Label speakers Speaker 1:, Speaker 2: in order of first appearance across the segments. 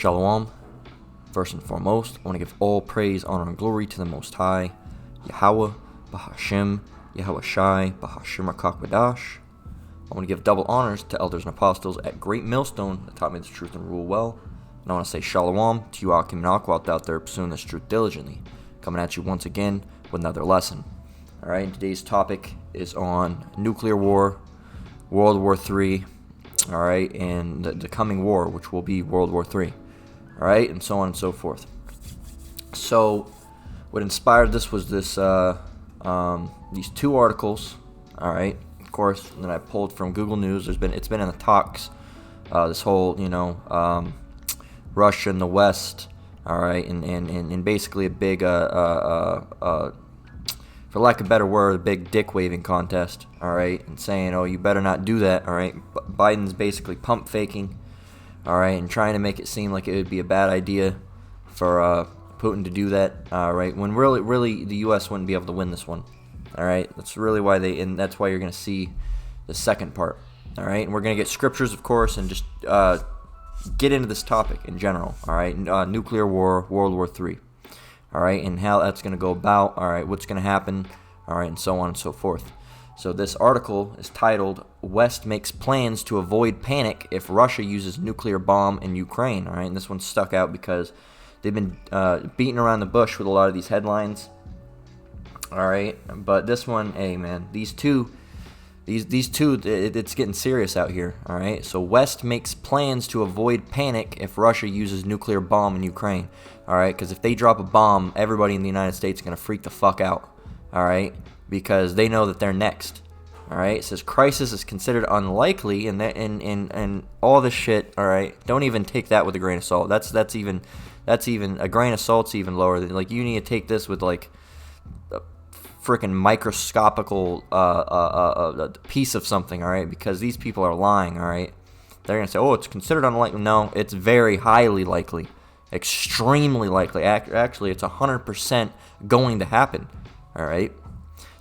Speaker 1: Shalom. First and foremost, I want to give all praise, honor, and glory to the Most High, Yahweh, Bahashem, Yahweh Shai, Bahashim Rakakbadash. I want to give double honors to elders and apostles at Great Millstone that taught me the truth and rule well. And I want to say Shalom to you Akim and Akwalt out there pursuing this truth diligently. Coming at you once again with another lesson. Alright, today's topic is on nuclear war, World War III, alright, and the coming war, which will be World War III. Alright, and so on and so forth. So, what inspired this was these two articles, alright, of course, that I pulled from Google News. It's been in the talks, this whole, Russia and the West, alright, and basically a big, for lack of a better word, a big dick waving contest, alright, and saying, oh, you better not do that, alright. Biden's basically pump faking, alright, and trying to make it seem like it would be a bad idea for Putin to do that, alright, when really the U.S. wouldn't be able to win this one, alright. That's really why and that's why you're going to see the second part, alright. And we're going to get scriptures, of course, and just get into this topic in general, alright, nuclear war, World War III, alright, and how that's going to go about, alright, what's going to happen, alright, and so on and so forth. So this article is titled, West Makes Plans to Avoid Panic If Russia Uses Nuclear Bomb in Ukraine. All right, and this one stuck out because they've been beating around the bush with a lot of these headlines. All right, but this one, hey man, these two, it's getting serious out here. All right, so West makes plans to avoid panic if Russia uses nuclear bomb in Ukraine. All right, because if they drop a bomb, everybody in the United States is going to freak the fuck out. All right, because they know that they're next. All right, it says crisis is considered unlikely, and all this shit. All right, don't even take that with a grain of salt. That's even a grain of salt's even lower. Like, you need to take this with like a freaking microscopical piece of something. All right, because these people are lying. All right, they're gonna say, oh, it's considered unlikely. No, it's very highly likely, extremely likely. Actually, it's 100% going to happen. All right.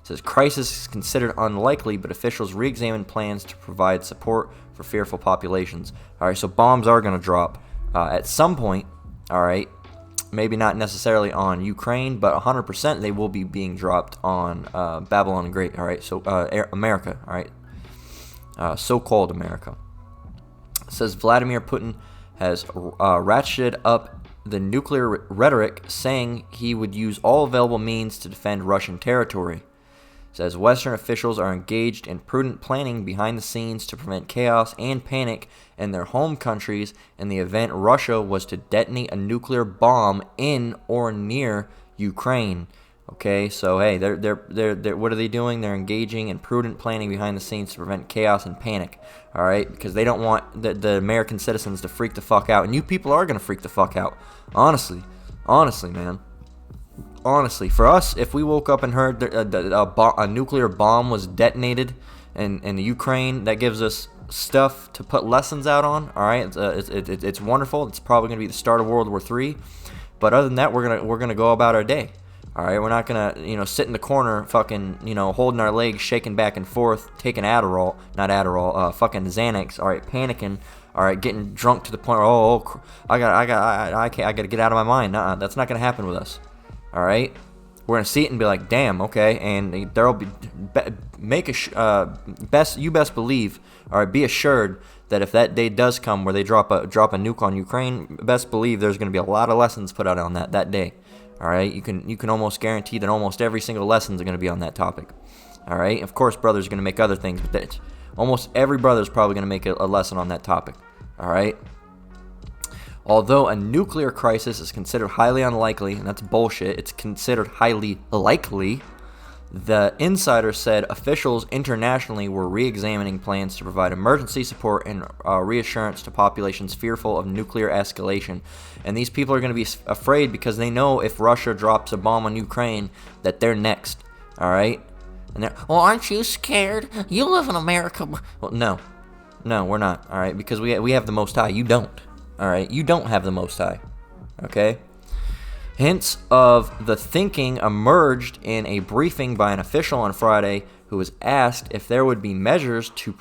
Speaker 1: It says crisis is considered unlikely, but officials re-examine plans to provide support for fearful populations. All right, so bombs are going to drop at some point. All right, maybe not necessarily on Ukraine, but 100% they will be being dropped on Babylon the Great. All right, so America. All right, so-called America. It says Vladimir Putin has ratcheted up the nuclear rhetoric, saying he would use all available means to defend Russian territory. It says Western officials are engaged in prudent planning behind the scenes to prevent chaos and panic in their home countries in the event Russia was to detonate a nuclear bomb in or near Ukraine. Okay, so hey, they're what are they doing? They're engaging in prudent planning behind the scenes to prevent chaos and panic. All right, because they don't want the American citizens to freak the fuck out, and you people are gonna freak the fuck out. Honestly, man. Honestly, for us, if we woke up and heard a nuclear bomb was detonated in the Ukraine, that gives us stuff to put lessons out on. All right, it's wonderful. It's probably gonna be the start of World War III. But other than that, we're gonna go about our day. All right, we're not gonna sit in the corner, fucking holding our legs, shaking back and forth, taking fucking Xanax. All right, panicking. All right, getting drunk to the point where I gotta get out of my mind. Nuh-uh, that's not gonna happen with us. All right, we're gonna see it and be like, damn, okay, and there'll be best believe. All right, be assured that if that day does come where they drop a nuke on Ukraine, best believe there's gonna be a lot of lessons put out on that day. All right, you can almost guarantee that almost every single lesson is going to be on that topic. All right, of course, brother's going to make other things, but almost every brother is probably going to make a lesson on that topic. All right. Although a nuclear crisis is considered highly unlikely, and that's bullshit, it's considered highly likely. The insider said officials internationally were re-examining plans to provide emergency support and reassurance to populations fearful of nuclear escalation. And these people are going to be afraid because they know if Russia drops a bomb on Ukraine that they're next. All right? And they're, well, aren't you scared? You live in America. Well, no, we're not. All right? Because we have the Most High. You don't. All right? You don't have the Most High. Okay? Hints of the thinking emerged in a briefing by an official on Friday who was asked if there would be measures to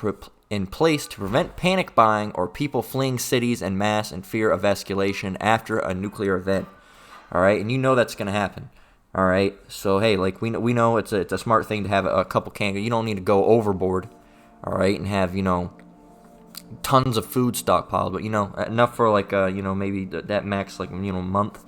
Speaker 1: in place to prevent panic buying or people fleeing cities en masse in fear of escalation after a nuclear event. All right, and you know that's going to happen. All right, so hey, like we know it's a smart thing to have a couple cans. You don't need to go overboard. All right, and have tons of food stockpiled, but enough for like maybe that max like month.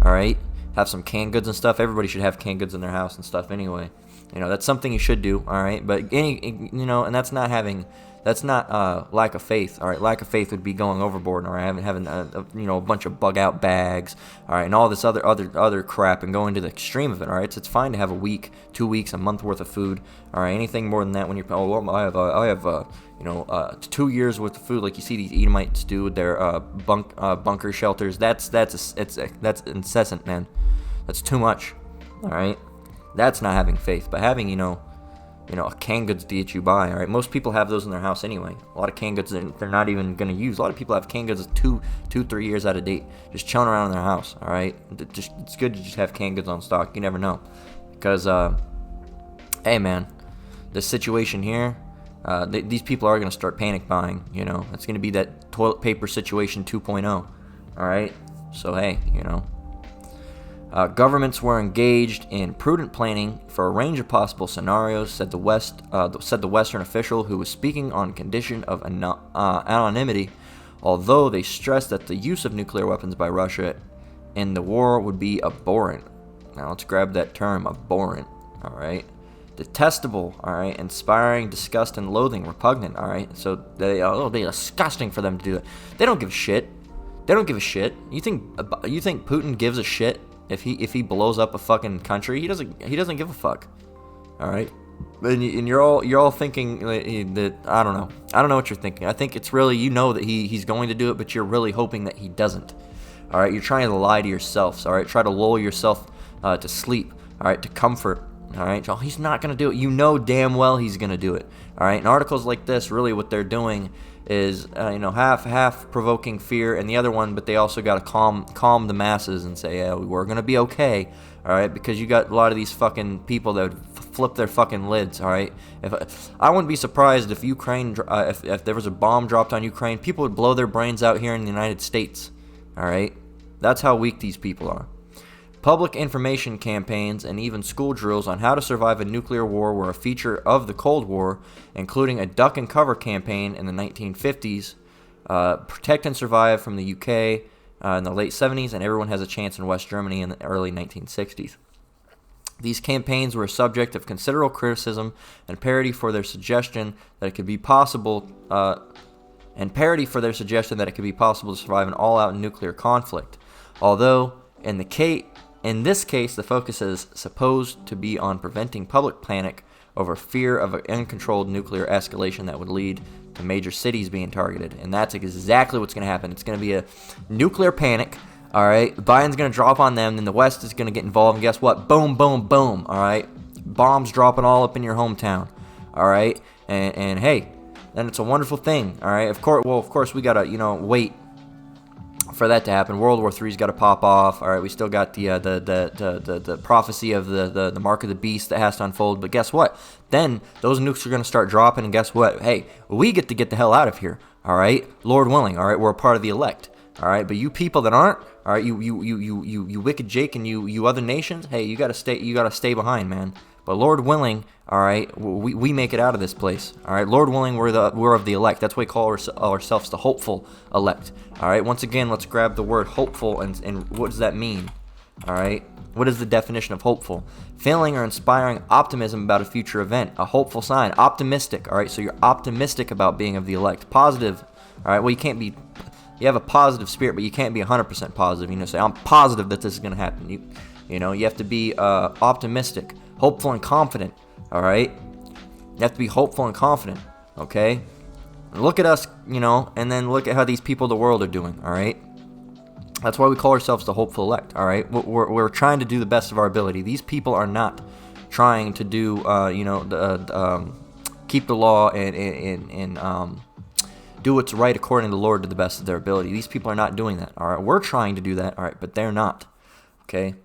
Speaker 1: All right, have some canned goods and stuff. Everybody should have canned goods in their house and stuff anyway. That's something you should do. All right, but and that's not lack of faith. All right, lack of faith would be going overboard. All right, having a bunch of bug out bags. All right, and all this other crap and going to the extreme of it. All right, so it's fine to have a week, 2 weeks, a month worth of food. All right, anything more than that when I have 2 years worth of food, like you see these Edomites do with their bunker shelters. That's incessant, man. That's too much. All right, that's not having faith, but having a canned goods to get you by. All right, most people have those in their house anyway. A lot of canned goods they're not even gonna use. A lot of people have canned goods 3 years out of date, just chilling around in their house. All right, it's good to just have canned goods on stock. You never know, because hey man, this situation here, these people are gonna start panic buying. It's gonna be that toilet paper situation 2.0. All right, so hey, governments were engaged in prudent planning for a range of possible scenarios, said the Western official who was speaking on condition of anonymity, although they stressed that the use of nuclear weapons by Russia in the war would be abhorrent. Now let's grab that term, abhorrent. All right, detestable. All right, inspiring disgust and loathing, repugnant. All right, so it'll be disgusting for them to do it. They don't give a shit. They don't give a shit. You think Putin gives a shit? If he blows up a fucking country, he doesn't give a fuck. All right, and you're all thinking that I don't know what you're thinking. I think it's really that he's going to do it, but you're really hoping that he doesn't. All right, you're trying to lie to yourself. All right, try to lull yourself to sleep. All right, to comfort. All right, so he's not gonna do it. You know damn well he's gonna do it. All right, and articles like this, really, what they're doing is half provoking fear, and the other one, but they also got to calm the masses and say, yeah, we're gonna be okay. All right, because you got a lot of these fucking people that would flip their fucking lids. All right, if I wouldn't be surprised if Ukraine, if there was a bomb dropped on Ukraine, people would blow their brains out here in the United States. All right, that's how weak these people are. Public information campaigns and even school drills on how to survive a nuclear war were a feature of the Cold War, including a duck and cover campaign in the 1950s, Protect and Survive from the UK in the late 70s, and Everyone Has a Chance in West Germany in the early 1960s. These campaigns were a subject of considerable criticism and parody for their suggestion that it could be possible to survive an all-out nuclear conflict. Although in this case, the focus is supposed to be on preventing public panic over fear of an uncontrolled nuclear escalation that would lead to major cities being targeted. And that's exactly what's going to happen. It's going to be a nuclear panic, all right? Biden's going to drop on them, then the West is going to get involved, and guess what? Boom, boom, boom, all right? Bombs dropping all up in your hometown, all right? And hey, then it's a wonderful thing, all right? Of course, we got to, wait for that to happen. World War III's got to pop off. All right, we still got the prophecy of the mark of the beast that has to unfold. But guess what? Then those nukes are going to start dropping, and guess what? Hey, we get to get the hell out of here. All right, Lord willing. All right, we're a part of the elect. All right, but you people that aren't, all right, you wicked Jake and you other nations, hey, you gotta stay behind, man. But Lord willing, all right, we make it out of this place. All right, Lord willing, we're of the elect. That's why we call ourselves the hopeful elect. All right, once again, let's grab the word hopeful and what does that mean? All right, what is the definition of hopeful? Feeling or inspiring optimism about a future event, a hopeful sign, optimistic. All right, so you're optimistic about being of the elect, positive. All right, well you have a positive spirit, but you can't be 100% positive. Say I'm positive that this is gonna happen. You have to be optimistic, hopeful, and confident. All right, you have to be hopeful and confident. Okay, look at us, and then look at how these people of the world are doing. All right, that's why we call ourselves the hopeful elect. All right, we're trying to do the best of our ability. These people are not trying to do, keep the law and do what's right according to the Lord to the best of their ability. These people are not doing that. All right, we're trying to do that. All right, but they're not. Okay, it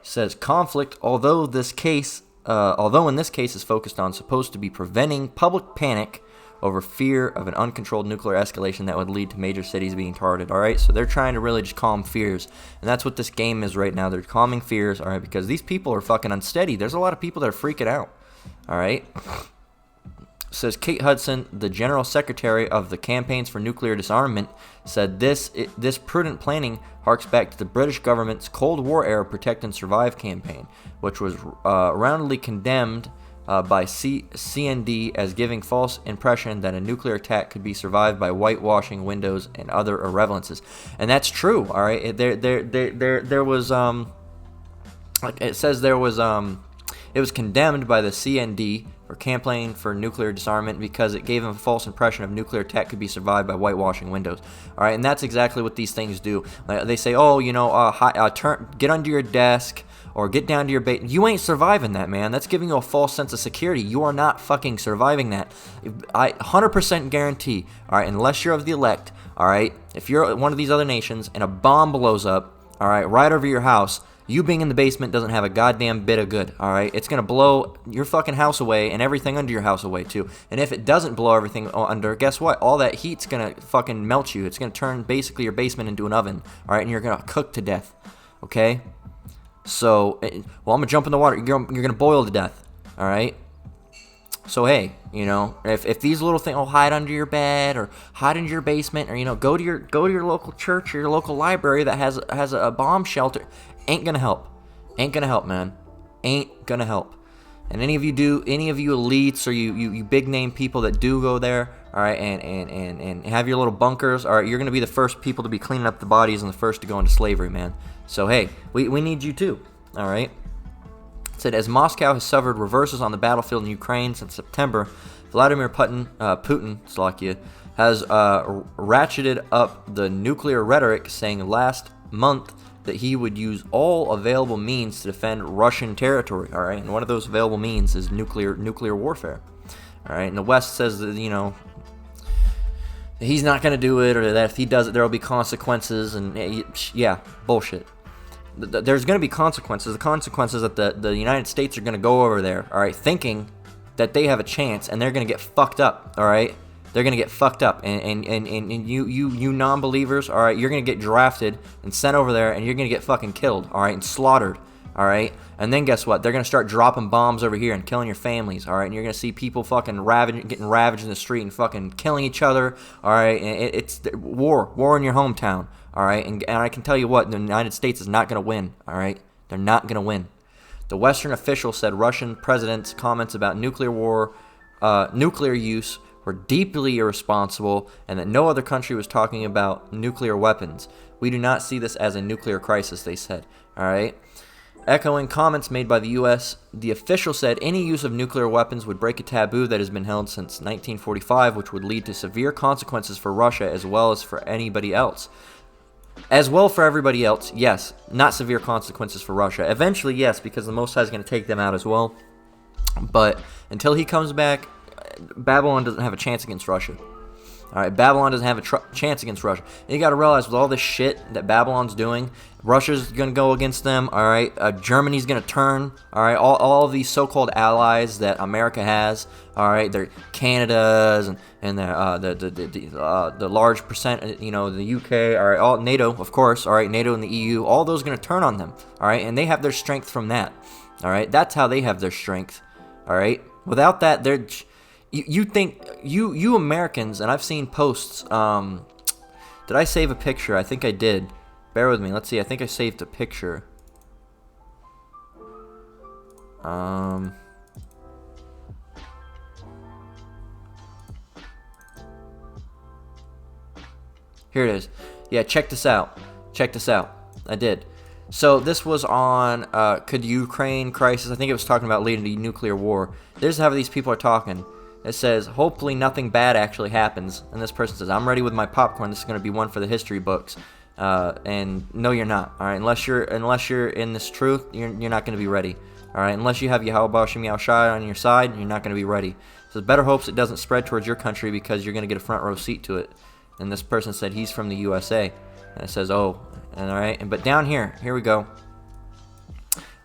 Speaker 1: says conflict. Although in this case is focused on supposed to be preventing public panic over fear of an uncontrolled nuclear escalation that would lead to major cities being targeted. All right, so they're trying to really just calm fears, and that's what this game is right now. They're calming fears, all right, because these people are fucking unsteady. There's a lot of people that are freaking out. All right. Says Kate Hudson, the General Secretary of the Campaigns for Nuclear Disarmament, said this prudent planning harks back to the British government's Cold War era Protect and Survive campaign, which was roundly condemned by CND as giving false impression that a nuclear attack could be survived by whitewashing windows and other irrelevances. And that's true. All right, there was like it says there was it was condemned by the CND for campaigning for nuclear disarmament because it gave them a false impression of nuclear attack could be survived by whitewashing windows. All right, and that's exactly what these things do. They say, oh, you know, get under your desk or get down to your base. You ain't surviving that, man. That's giving you a false sense of security. You are not fucking surviving that. I 100% guarantee, all right, unless you're of the elect, all right, if you're one of these other nations and a bomb blows up, all right over your house, you being in the basement doesn't have a goddamn bit of good, all right? It's going to blow your fucking house away and everything under your house away, too. And if it doesn't blow everything under, guess what? All that heat's going to fucking melt you. It's going to turn basically your basement into an oven, all right? And you're going to cook to death, okay? So, well, I'm going to jump in the water. You're going to boil to death, all right? So, hey, you know, if these little things, hide under your bed or hide in your basement or, you know, go to your local church or your local library that has a bomb shelter, ain't gonna help. Ain't gonna help, man. Ain't gonna help. And any of you elites or you big name people that do go there, all right, and have your little bunkers, all right, you're gonna be the first people to be cleaning up the bodies and the first to go into slavery, man. So hey, we need you too, all right. It said as Moscow has suffered reverses on the battlefield in Ukraine since September, Vladimir Putin has ratcheted up the nuclear rhetoric, saying last month that he would use all available means to defend Russian territory, all right? And one of those available means is nuclear warfare, all right? And the West says that, you know, he's not going to do it, or that if he does it, there will be consequences, and yeah, bullshit. There's going to be consequences. The consequences that the United States are going to go over there, all right, thinking that they have a chance, and they're going to get fucked up, all right? They're going to get fucked up, and you non-believers, all right, you're going to get drafted and sent over there, and you're going to get fucking killed, all right, and slaughtered, all right? And then guess what? They're going to start dropping bombs over here and killing your families, all right? And you're going to see people fucking getting ravaged in the street and fucking killing each other, all right? And it's war in your hometown, all right? And I can tell you what, the United States is not going to win, all right? They're not going to win. The Western official said Russian president's comments about nuclear use were deeply irresponsible, and that no other country was talking about nuclear weapons. We do not see this as a nuclear crisis, they said. All right. Echoing comments made by the U.S., the official said any use of nuclear weapons would break a taboo that has been held since 1945, which would lead to severe consequences for Russia as well as for anybody else. As well for everybody else, yes. Not severe consequences for Russia. Eventually, yes, because the Mossad is going to take them out as well. But until he comes back, Babylon doesn't have a chance against Russia. All right, Babylon doesn't have a chance against Russia. And you got to realize with all this shit that Babylon's doing, Russia's going to go against them. All right, Germany's going to turn. All right, all of these so-called allies that America has. All right, they're Canada's and the large percent, you know, the UK. All right, all NATO, of course. All right, NATO and the EU. All those going to turn on them. All right, and they have their strength from that. All right, that's how they have their strength. All right, without that, they're. You think you Americans, and I've seen posts. Did I save a picture? I think I did. Bear with me. Let's see. I think I saved a picture. Here it is. Yeah, check this out. I did. So this was on could Ukraine crisis. I think it was talking about leading to nuclear war. This is how these people are talking. It says, hopefully nothing bad actually happens. And this person says, I'm ready with my popcorn. This is going to be one for the history books. And no, you're not. All right, unless you're in this truth, you're not going to be ready. All right, unless you have Yahweh Shem Yahushai on your side, you're not going to be ready. It says, better hopes it doesn't spread towards your country because you're going to get a front row seat to it. And this person said he's from the USA. And it says, oh, and all right. But down here we go.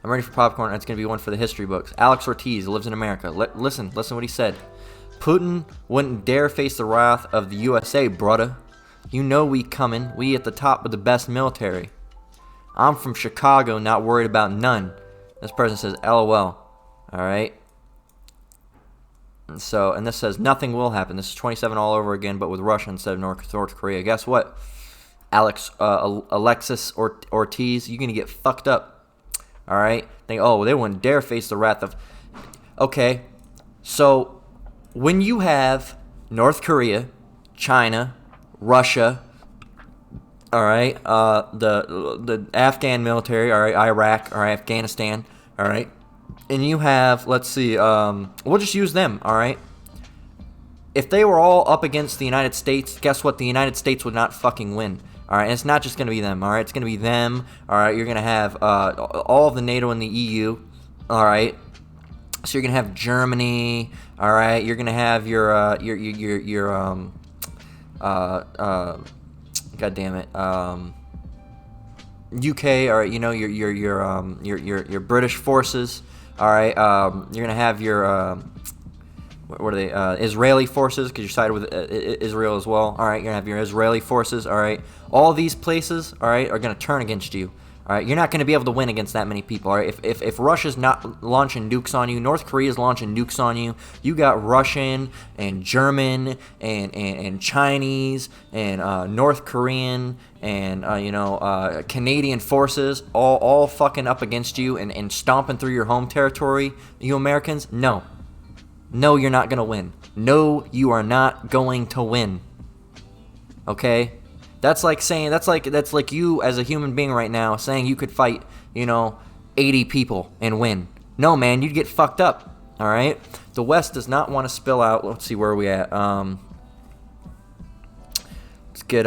Speaker 1: I'm ready for popcorn. It's going to be one for the history books. Alex Ortiz lives in America. Listen what he said. Putin wouldn't dare face the wrath of the USA, brudda. You know we coming. We at the top with the best military. I'm from Chicago, not worried about none. This person says, LOL. Alright? And this says, nothing will happen. This is 27 all over again, but with Russia instead of North Korea. Guess what? Alexis Ortiz, you're going to get fucked up. Alright? Think, oh, they wouldn't dare face the wrath of... Okay, so when you have North Korea, China, Russia, alright, the Afghan military, alright, Iraq, alright, Afghanistan, alright, and you have, let's see, we'll just use them, alright? If they were all up against the United States, guess what? The United States would not fucking win. Alright, and it's not just going to be them, alright? It's going to be them, alright? You're going to have all of the NATO and the EU, alright? So you're going to have Germany, alright? You're going to have your God damn it, UK, alright? You know, your British forces, alright? You're going to have your... what are they? Israeli forces, because you're sided with Israel as well. All right, you're gonna have your Israeli forces. All right, all these places, all right, are gonna turn against you. All right, you're not gonna be able to win against that many people. All right, if Russia's not launching nukes on you, North Korea's launching nukes on you. You got Russian and German and Chinese and North Korean and Canadian forces all fucking up against you and stomping through your home territory. You Americans, no. No, you're not going to win. No, you are not going to win. Okay? That's like you as a human being right now saying you could fight, 80 people and win. No, man, you'd get fucked up. All right? The West does not want to spill out. Let's see, where are we at? Let's get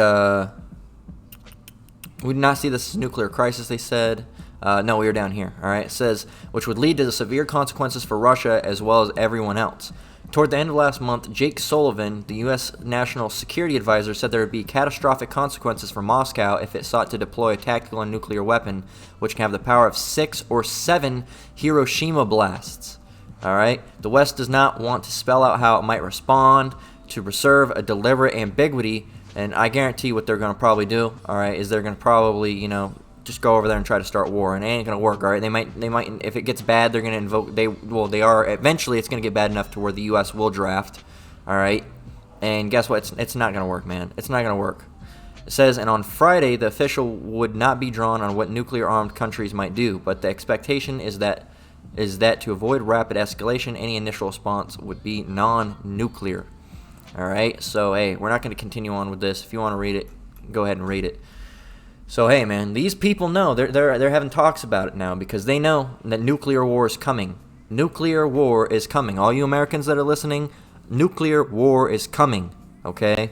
Speaker 1: we did not see this as a nuclear crisis, they said. No, we were down here, all right? It says, which would lead to the severe consequences for Russia as well as everyone else. Toward the end of last month, Jake Sullivan, the U.S. National Security Advisor, said there would be catastrophic consequences for Moscow if it sought to deploy a tactical and nuclear weapon, which can have the power of 6 or 7 Hiroshima blasts. All right? The West does not want to spell out how it might respond to preserve a deliberate ambiguity, and I guarantee what they're going to probably do, all right, is they're going to probably, just go over there and try to start war, and it ain't gonna work. All right, they might. If it gets bad, they're gonna invoke. They are. Eventually, it's gonna get bad enough to where the U.S. will draft. All right, and guess what? It's not gonna work, man. It's not gonna work. It says, and on Friday, the official would not be drawn on what nuclear-armed countries might do, but the expectation is that to avoid rapid escalation, any initial response would be non-nuclear. All right, so hey, we're not gonna continue on with this. If you want to read it, go ahead and read it. So hey, man, these people know they're having talks about it now because they know that nuclear war is coming. Nuclear war is coming. All you Americans that are listening, nuclear war is coming. Okay.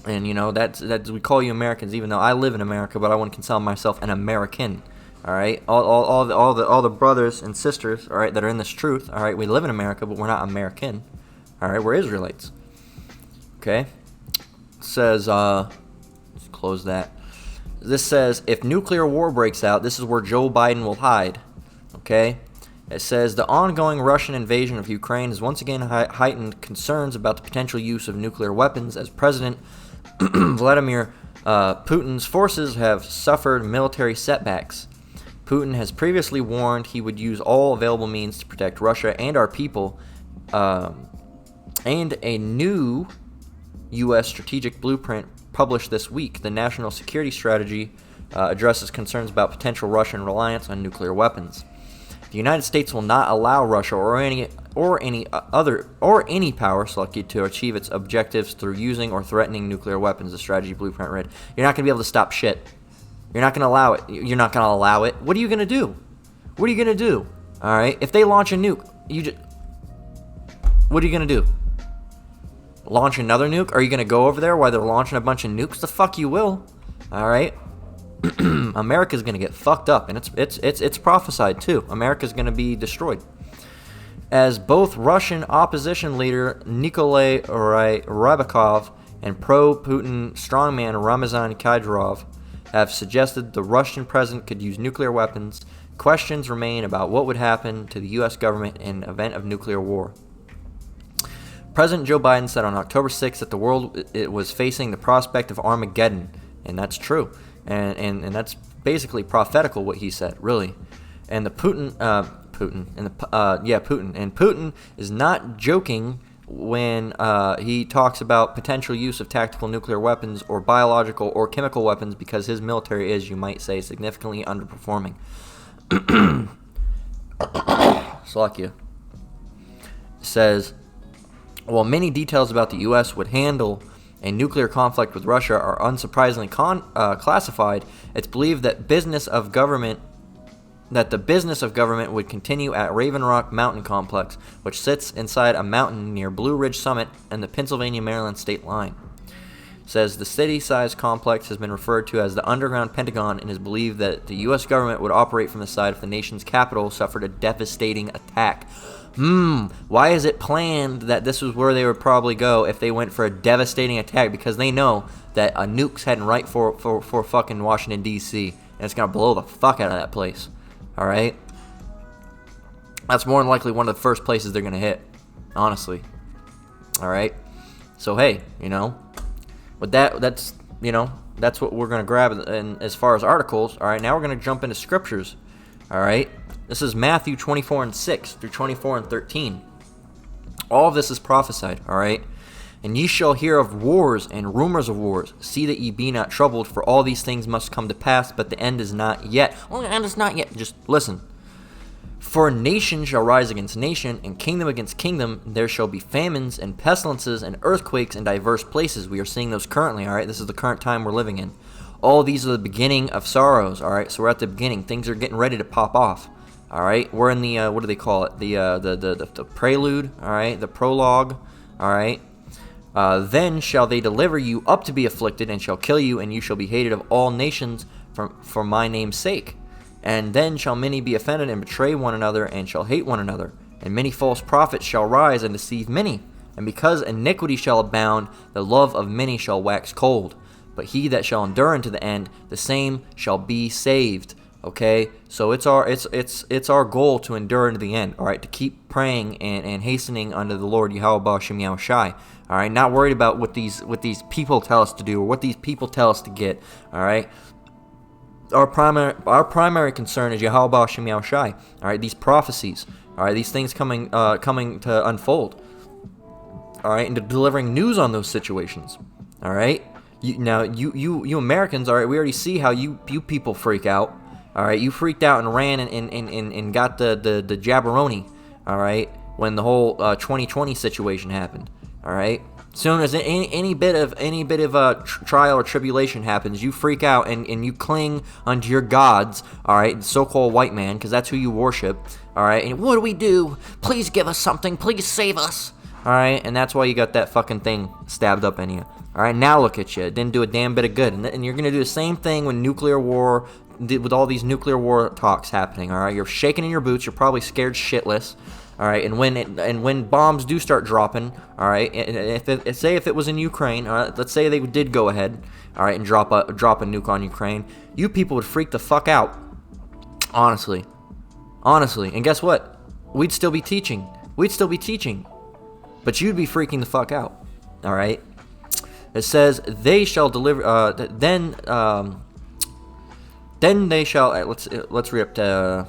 Speaker 1: And that's we call you Americans, even though I live in America, but I wouldn't consider myself an American. All right. All the brothers and sisters, all right, that are in this truth. All right, we live in America, but we're not American. All right, we're Israelites. Okay. It says let's close that. This says, if nuclear war breaks out, this is where Joe Biden will hide. Okay? It says, the ongoing Russian invasion of Ukraine has once again heightened concerns about the potential use of nuclear weapons as President Vladimir Putin's forces have suffered military setbacks. Putin has previously warned he would use all available means to protect Russia and our people, and a new U.S. strategic blueprint published this week, the National Security Strategy, addresses concerns about potential Russian reliance on nuclear weapons. The United States will not allow Russia or any power selected to achieve its objectives through using or threatening nuclear weapons. The strategy blueprint read. You're not going to be able to stop shit. You're not going to allow it. You're not going to allow it. What are you going to do? What are you going to do? All right. If they launch a nuke, what are you going to do? Launch another nuke? Are you going to go over there while they're launching a bunch of nukes? The fuck you will. All right. America's going to get fucked up, and it's prophesied too. America's going to be destroyed. As both Russian opposition leader Nikolai Rybakov and pro-Putin strongman Ramzan Kadyrov have suggested the Russian president could use nuclear weapons, questions remain about what would happen to the U.S. government in event of nuclear war. President Joe Biden said on October 6th that the world it was facing the prospect of Armageddon, and that's true, and that's basically prophetical what he said, really. And Putin is not joking when he talks about potential use of tactical nuclear weapons or biological or chemical weapons, because his military is, you might say, significantly underperforming. Slovakia says, while many details about the U.S. would handle a nuclear conflict with Russia are unsurprisingly classified, it's believed that the business of government would continue at Raven Rock Mountain Complex, which sits inside a mountain near Blue Ridge Summit and the Pennsylvania-Maryland state line. Says the city-sized complex has been referred to as the underground Pentagon, and is believed that the U.S. government would operate from the side if the nation's capital suffered a devastating attack. Why is it planned that this was where they would probably go if they went for a devastating attack? Because they know that a nuke's heading right for fucking Washington, D.C., and it's going to blow the fuck out of that place. Alright? That's more than likely one of the first places they're going to hit. Honestly. Alright? So, hey, with that's what we're going to grab in, as far as articles. Alright, now we're going to jump into scriptures. Alright? This is Matthew 24:6 through 24:13. All of this is prophesied, alright? And ye shall hear of wars and rumors of wars. See that ye be not troubled, for all these things must come to pass, but the end is not yet. Oh, the end is not yet. Just listen. For nation shall rise against nation, and kingdom against kingdom. There shall be famines and pestilences and earthquakes in diverse places. We are seeing those currently, alright? This is the current time we're living in. All these are the beginning of sorrows, alright? So we're at the beginning. Things are getting ready to pop off. All right, we're in the what do they call it? The prelude. All right, the prologue. All right. Then shall they deliver you up to be afflicted, and shall kill you, and you shall be hated of all nations for my name's sake. And then shall many be offended and betray one another, and shall hate one another. And many false prophets shall rise and deceive many. And because iniquity shall abound, the love of many shall wax cold. But he that shall endure unto the end, the same shall be saved. Okay, so it's our goal to endure into the end. All right, to keep praying and hastening unto the Lord Yahweh Shem Yahushai. All right, not worried about what these people tell us to do or what these people tell us to get. All right, our primary concern is Yahweh Shem Yahushai. All right, these prophecies. All right, these things coming to unfold. All right, and delivering news on those situations. All right, you Americans. All right, we already see how you people freak out. All right, you freaked out and ran and got the jabberoni, all right, when the whole 2020 situation happened, all right? Soon as any bit of trial or tribulation happens, you freak out and you cling unto your gods, all right, the so-called white man, because that's who you worship, all right? And what do we do? Please give us something. Please save us, all right? And that's why you got that fucking thing stabbed up in you. All right, now look at you. It didn't do a damn bit of good. And you're going to do the same thing when nuclear war, with all these nuclear war talks happening, all right? You're shaking in your boots. You're probably scared shitless, all right? And when bombs do start dropping, all right, say if it was in Ukraine, all right, let's say they did go ahead, all right, and drop a nuke on Ukraine, you people would freak the fuck out, honestly. And guess what? We'd still be teaching, but you'd be freaking the fuck out, all right? It says, they shall deliver, then they shall, let's read up to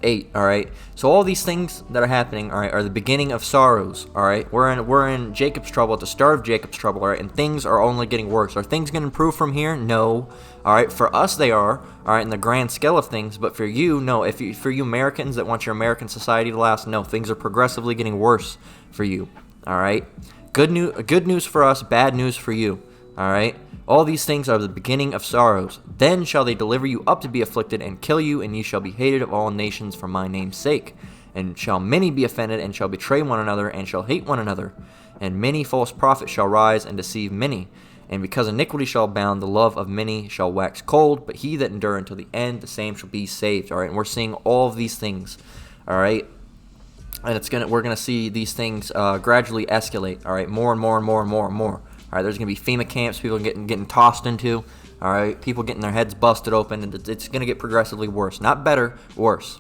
Speaker 1: 8, all right? So all these things that are happening, all right, are the beginning of sorrows, all right? We're in Jacob's trouble, at the start of Jacob's trouble, all right? And things are only getting worse. Are things going to improve from here? No. All right, for us they are, all right, in the grand scale of things, but for you, no. For you Americans that want your American society to last, no, things are progressively getting worse for you, all right? Good news for us, bad news for you, all right? All these things are the beginning of sorrows. Then shall they deliver you up to be afflicted and kill you, and ye shall be hated of all nations for my name's sake. And shall many be offended, and shall betray one another, and shall hate one another. And many false prophets shall rise and deceive many. And because iniquity shall abound, the love of many shall wax cold. But he that endure until the end, the same shall be saved. All right, and we're seeing all of these things. All right. And we're gonna see these things gradually escalate. All right, more and more and more and more and more. All right, there's gonna be FEMA camps, people getting tossed into. All right, people getting their heads busted open, and it's gonna get progressively worse. Not better, worse.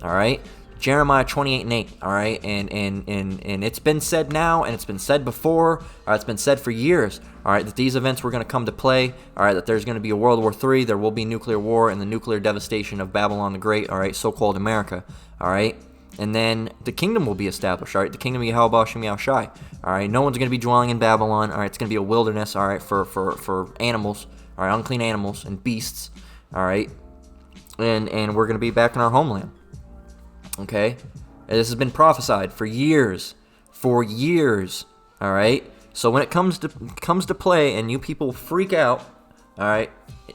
Speaker 1: All right, Jeremiah 28:8, all right? And it's been said now, and it's been said before, all right? It's been said for years, all right, that these events were going to come to play, all right, that there's going to be a World War III, there will be nuclear war and the nuclear devastation of Babylon the Great, all right, so-called America, all right? And then the kingdom will be established, all right? The kingdom of Yahweh Shem Yahushai, all right? No one's going to be dwelling in Babylon, all right? It's going to be a wilderness, all right, for animals, all right, unclean animals and beasts, all right? And we're going to be back in our homeland, okay? And this has been prophesied for years, all right? So when it comes to play and you people freak out, all right,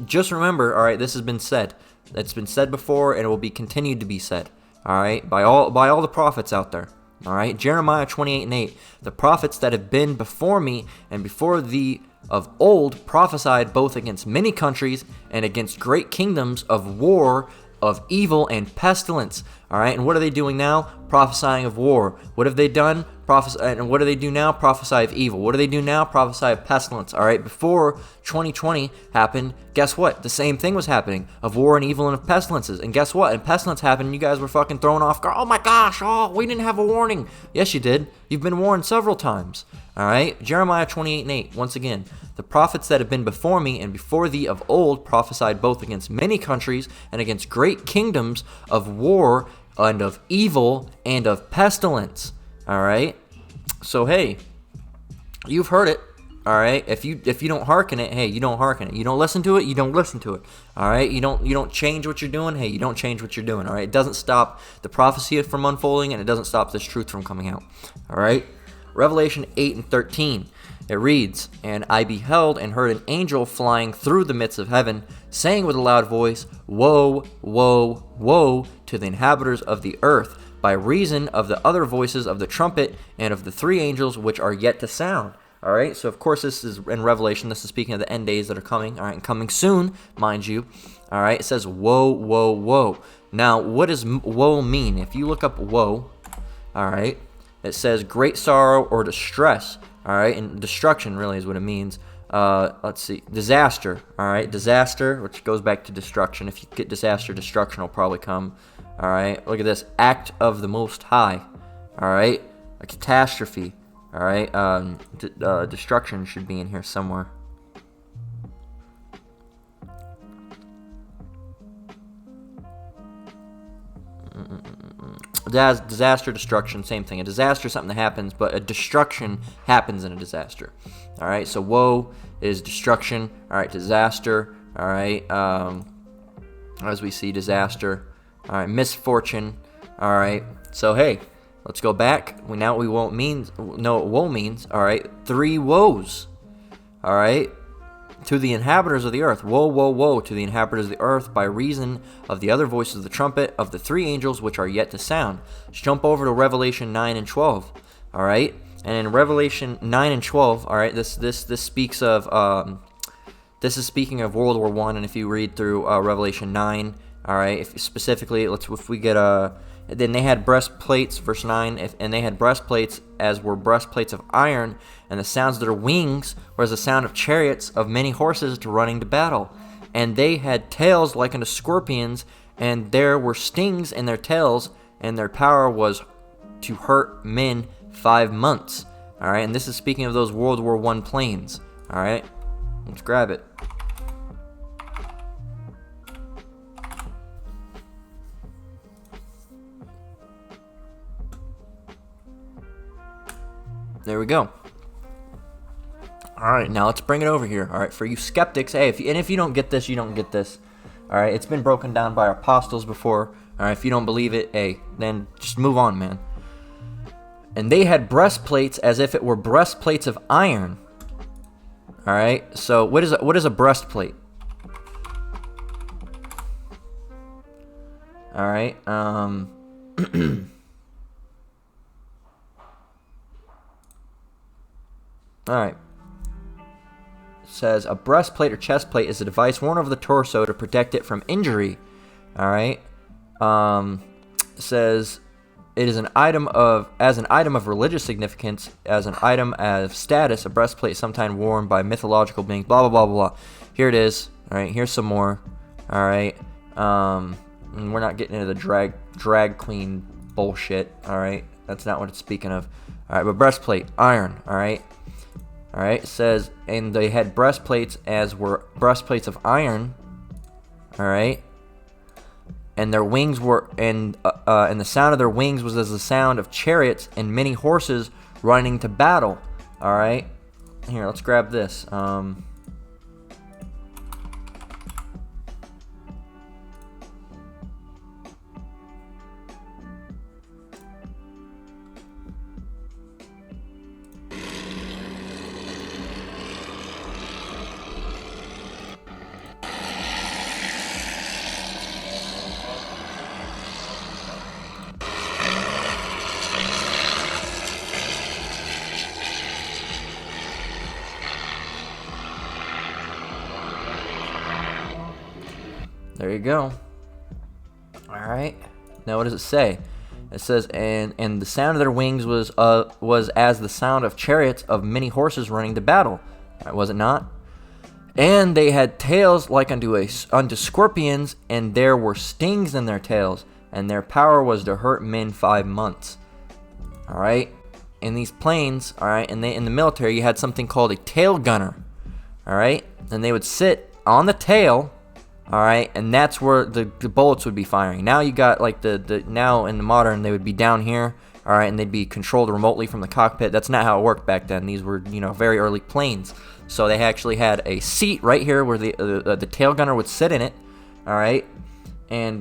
Speaker 1: just remember, all right, this has been said. It's been said before, and it will be continued to be said, all right, by all the prophets out there. All right, Jeremiah 28:8. The prophets that have been before me and before thee of old prophesied both against many countries and against great kingdoms of war, of evil and pestilence. All right, and what are they doing now? Prophesying of war. What have they done? And what do they do now? Prophesy of evil. What do they do now? Prophesy of pestilence. All right, before 2020 happened, guess what? The same thing was happening, of war and evil and of pestilences. And guess what? And pestilence happened, and you guys were fucking thrown off guard. Oh my gosh, we didn't have a warning. Yes, you did. You've been warned several times. All right, Jeremiah 28:8. Once again, the prophets that have been before me and before thee of old prophesied both against many countries and against great kingdoms of war and of evil and of pestilence. All right, so hey, you've heard it. All right, if you don't hearken it, hey, you don't hearken it. You don't listen to it, you don't listen to it. All right, you don't change what you're doing. Hey, you don't change what you're doing. All right, it doesn't stop the prophecy from unfolding, and it doesn't stop this truth from coming out. All right, Revelation 8:13. It reads, "And I beheld and heard an angel flying through the midst of heaven, saying with a loud voice, Woe, woe, woe to the inhabitants of the earth, by reason of the other voices of the trumpet and of the three angels which are yet to sound." All right, so of course this is in Revelation. This is speaking of the end days that are coming, all right, and coming soon, mind you. All right, it says, woe, woe, woe. Now, what does woe mean? If you look up woe, all right, it says great sorrow or distress, all right, and destruction really is what it means. Let's see, disaster, all right, disaster, which goes back to destruction. If you get disaster, destruction will probably come. All right, look at this, act of the Most High, all right, a catastrophe, all right, destruction should be in here somewhere. Disaster, destruction, same thing. A disaster is something that happens, but a destruction happens in a disaster. All right, so woe is destruction. All right, disaster. All right, as we see, disaster. All right, misfortune. All right, so hey, let's go back. We know what woe means. All right, three woes. All right, to the inhabitants of the earth. Woe, woe, woe to the inhabitants of the earth by reason of the other voices of the trumpet of the three angels which are yet to sound. Let's jump over to Revelation 9 and 12. All right, and in Revelation 9 and 12, all right, this speaks of this is speaking of World War I. And if you read through Revelation 9, all right, if we get then they had breastplates, verse 9, and they had breastplates as were breastplates of iron, and the sounds of their wings were as the sound of chariots of many horses to running to battle. And they had tails like unto scorpions, and there were stings in their tails, and their power was to hurt men 5 months. All right, and this is speaking of those World War I planes. All right, let's grab it. There we go. All right, now let's bring it over here. All right, for you skeptics, hey, if you don't get this, you don't get this. All right, it's been broken down by our apostles before. All right, if you don't believe it, hey, then just move on, man. And they had breastplates as if it were breastplates of iron. All right, so what is a breastplate? All right, all right. It says a breastplate or chest plate is a device worn over the torso to protect it from injury. All right. It says it is an item of religious significance, as an item of status. A breastplate is sometimes worn by mythological beings. Blah blah blah blah blah. Here it is. All right. Here's some more. All right. And we're not getting into the drag queen bullshit. All right, that's not what it's speaking of. All right, but breastplate, iron. All right. All right, it says, and they had breastplates as were breastplates of iron. All right, and their wings were, and the sound of their wings was as the sound of chariots and many horses running to battle. All right, here, let's grab this. There you go. All right. Now what does it say? It says, and the sound of their wings was as the sound of chariots of many horses running to battle. Was it not? And they had tails like unto scorpions, and there were stings in their tails, and their power was to hurt men 5 months. All right. In these planes, all right, and in the military, you had something called a tail gunner. All right, and they would sit on the tail. All right, and that's where the bullets would be firing. Now you got like now in the modern, they would be down here, all right, and they'd be controlled remotely from the cockpit. That's not how it worked back then. These were, very early planes. So they actually had a seat right here where the tail gunner would sit in it, all right, and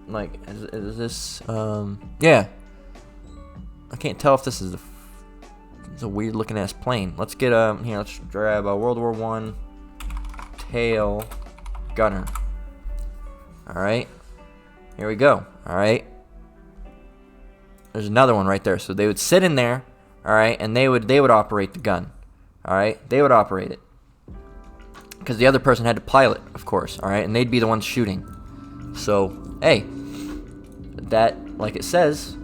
Speaker 1: like is this yeah, I can't tell if this is it's a weird looking ass plane. Let's get here. Let's grab a World War I tail gunner. All right, here we go. All right, there's another one right there. So they would sit in there, all right, and they would operate the gun. All right, they would operate it because the other person had to pilot, of course. All right, and they'd be the ones shooting. So hey, that, like it says,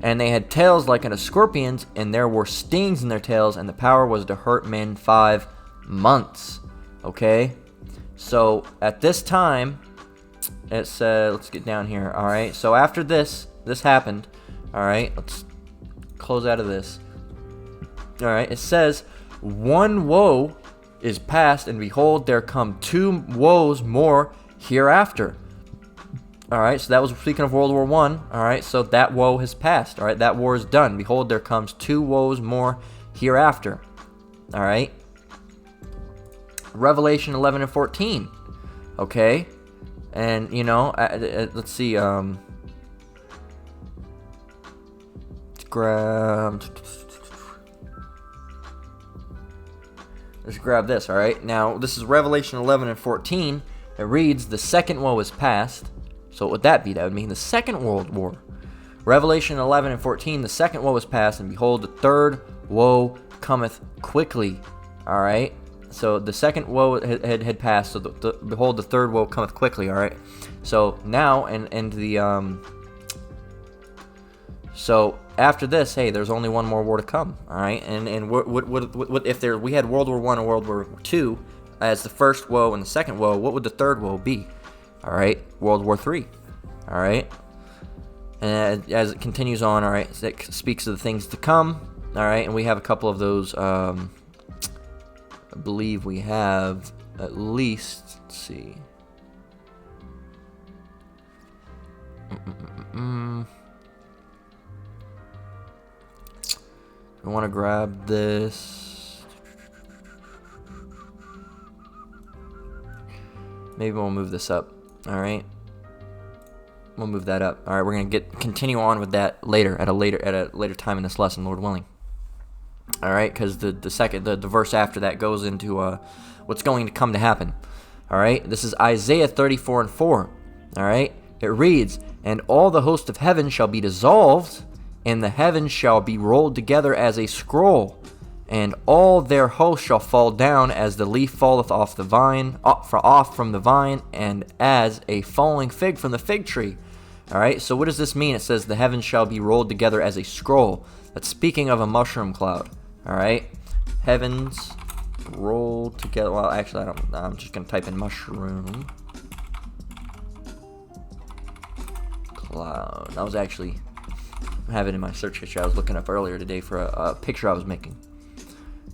Speaker 1: and they had tails like unto scorpions, and there were stings in their tails, and the power was to hurt men 5 months. Okay. So at this time, it said, let's get down here. All right. So after this happened. All right. Let's close out of this. All right. It says, one woe is past, and behold, there come 2 woes more hereafter. All right. So that was speaking of World War I. All right. So that woe has passed. All right. That war is done. Behold, there comes 2 woes more hereafter. All right. Revelation 11 and 14. Okay, and let's see. Let's grab this. All right, now this is Revelation 11 and 14. It reads, "The second woe is past." So what would that be? That would mean the Second World War. Revelation 11 and 14. The second woe is past, and behold, the third woe cometh quickly. All right. So the second woe had passed. So behold, the third woe cometh quickly. All right. So now, and the so after this, hey, there's only one more war to come. All right. And what if we had World War I and World War II as the first woe and the second woe? What would the third woe be? All right. World War III. All right. And as it continues on, all right, it speaks of the things to come. All right. And we have a couple of those. I believe we have at least, let's see. I want to grab this. Maybe we'll move this up. All right. We'll move that up. All right, we're going to continue on with that later at a later time in this lesson, Lord willing. All right, because the verse after that goes into what's going to come to happen. All right, this is Isaiah 34 and 4. All right, it reads, "And all the host of heaven shall be dissolved, and the heavens shall be rolled together as a scroll, and all their host shall fall down as the leaf falleth off the vine, off from the vine, and as a falling fig from the fig tree." All right, so what does this mean? It says the heavens shall be rolled together as a scroll. That's speaking of a mushroom cloud. All right, heavens rolled together. Well, actually, I'm just gonna type in mushroom Cloud. I was actually have it in my search history. I was looking up earlier today for a picture I was making.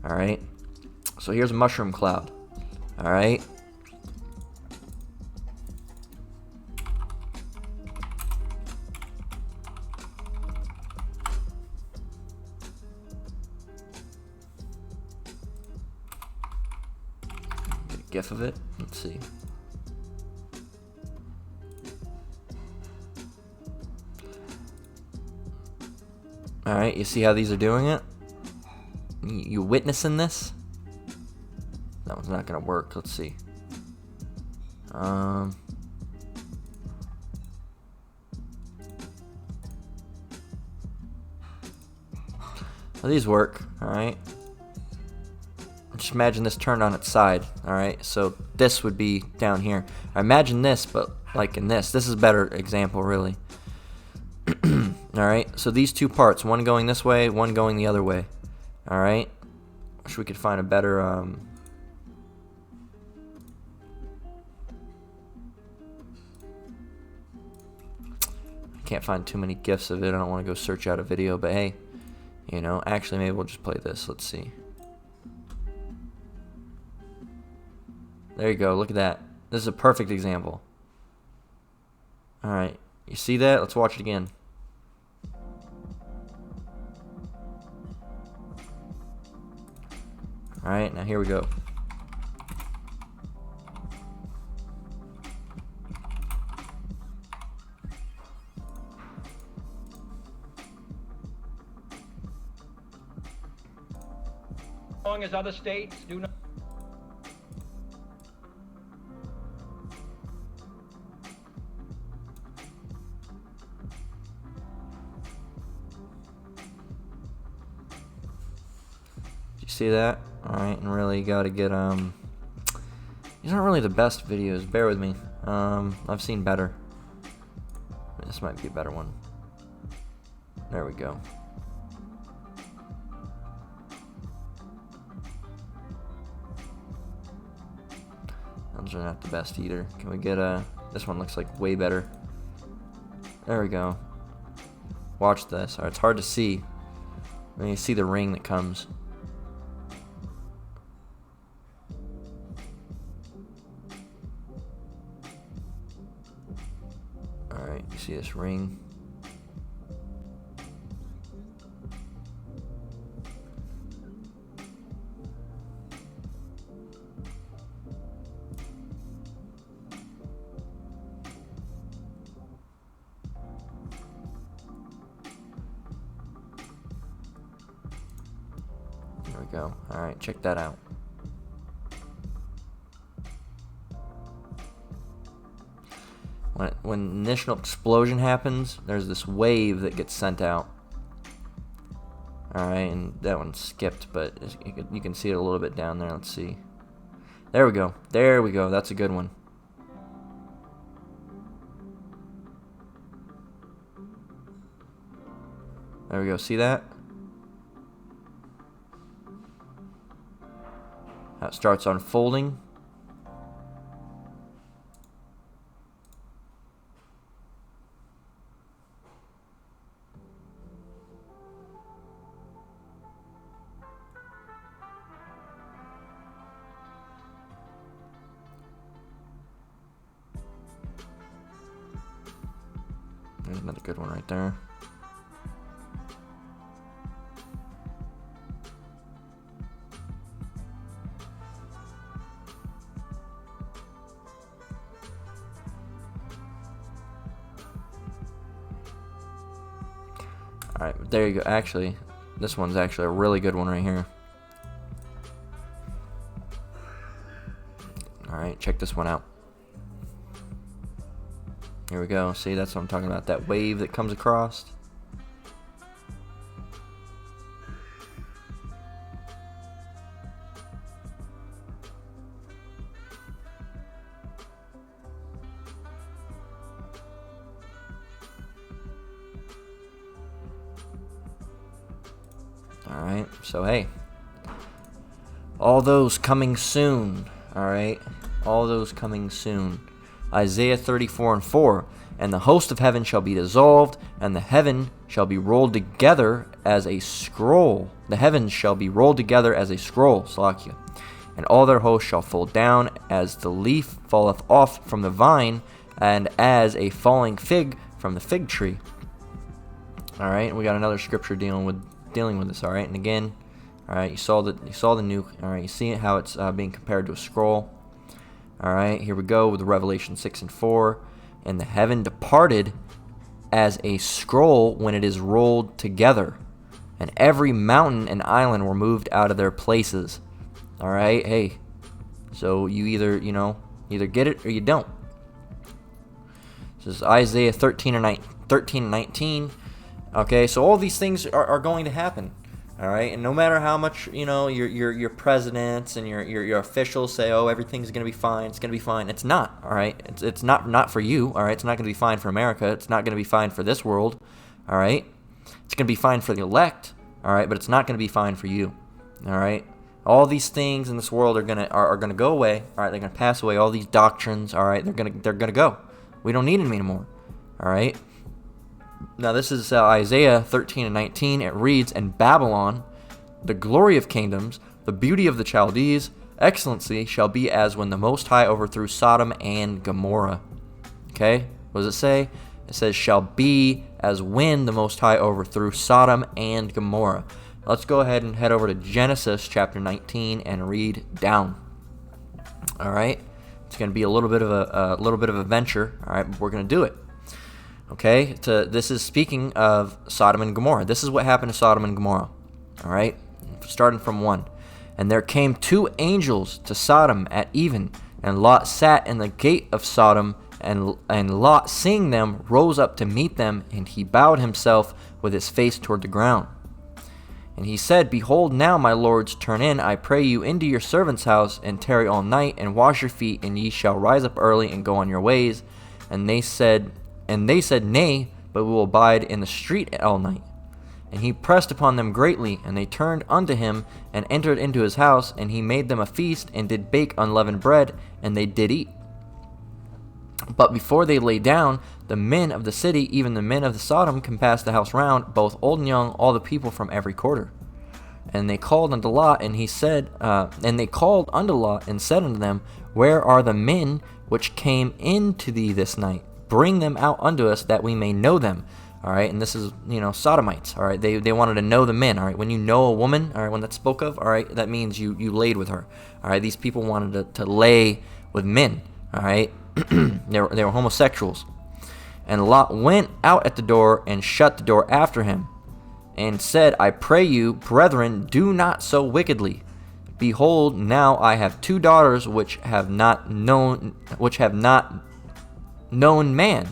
Speaker 1: All right. So here's a mushroom cloud. All right. Get a GIF of it. Let's see. All right. You see how these are doing it? You witnessing this? That one's not gonna work. Let's see. Well, these work. All right. Just imagine this turned on its side. All right. So this would be down here. Imagine this, but like in this. This is a better example, really. All right. So these two parts, one going this way, one going the other way. All right. Wish we could find a better. Can't find too many GIFs of it. I don't want to go search out a video, but hey, you know, actually maybe we'll just play this. Let's see. There you go. Look at that. This is a perfect example. All right. You see that? Let's watch it again. All right. Now here we go.
Speaker 2: As long as other states do not.
Speaker 1: You see that? All right, and really you got to get these aren't really the best videos. Bear with me. I've seen better. This might be a better one. There we go. Those are not the best either. Can we get this one looks like way better. There we go. Watch this. Alright, it's hard to see. When you see the ring that comes. Alright, you see this ring. There we go. Alright, check that out. When initial explosion happens, there's this wave that gets sent out. Alright, and that one skipped, but you can see it a little bit down there. Let's see. There we go. There we go. That's a good one. There we go. See that? How it starts unfolding. There's another good one right there. Alright, there you go. Actually, this one's actually a really good one right here. Alright, check this one out. Here we go. See, that's what I'm talking about. That wave that comes across. Alright, so hey. All those coming soon. Alright. All those coming soon. Isaiah 34:4. And the host of heaven shall be dissolved, and the heaven shall be rolled together as a scroll. The heavens shall be rolled together as a scroll, Salakia. And all their hosts shall fall down, as the leaf falleth off from the vine, and as a falling fig from the fig tree. All right, and we got another scripture dealing with this. All right, and again, all right, you saw the nuke. All right, you see how it's being compared to a scroll. All right, here we go with Revelation 6:4. And the heaven departed as a scroll when it is rolled together, and every mountain and island were moved out of their places. All right, hey, so you either get it or you don't. This is Isaiah 13 and 19. Okay, so all these things are going to happen. All right, and no matter how much your presidents and your officials say, oh, everything's gonna be fine, it's gonna be fine. It's not. All right, it's not for you. All right, it's not gonna be fine for America. It's not gonna be fine for this world. All right, it's gonna be fine for the elect. All right, but it's not gonna be fine for you. All right, all these things in this world are gonna go away. All right, they're gonna pass away. All these doctrines. All right, they're gonna go. We don't need them anymore. All right. Now this is Isaiah 13 and 19. It reads, "And Babylon, the glory of kingdoms, the beauty of the Chaldees, excellency shall be as when the Most High overthrew Sodom and Gomorrah." Okay, what does it say? It says, "Shall be as when the Most High overthrew Sodom and Gomorrah." Let's go ahead and head over to Genesis chapter 19 and read down. All right, it's going to be a little bit of a venture. All right, but we're going to do it. Okay, this is speaking of Sodom and Gomorrah. This is what happened to Sodom and Gomorrah. All right, starting from 1. "And there came 2 angels to Sodom at even, and Lot sat in the gate of Sodom, and Lot, seeing them, rose up to meet them, and he bowed himself with his face toward the ground. And he said, Behold, now, my lords, turn in, I pray you, into your servant's house, and tarry all night, and wash your feet, and ye shall rise up early and go on your ways. And they said, Nay, but we will abide in the street all night. And he pressed upon them greatly, and they turned unto him, and entered into his house, and he made them a feast, and did bake unleavened bread, and they did eat. But before they lay down, the men of the city, even the men of the Sodom, compassed the house round, both old and young, all the people from every quarter. And they called unto Lot, and said unto them, Where are the men which came in to thee this night? Bring them out unto us, that we may know them. All right, and this is, Sodomites. All right, they wanted to know the men. All right, when you know a woman, all right, when that's spoke of, all right, that means you laid with her. All right, these people wanted to lay with men. All right, they were homosexuals. And Lot went out at the door and shut the door after him, and said, I pray you, brethren, do not so wickedly. Behold, now I have 2 daughters which have not known man.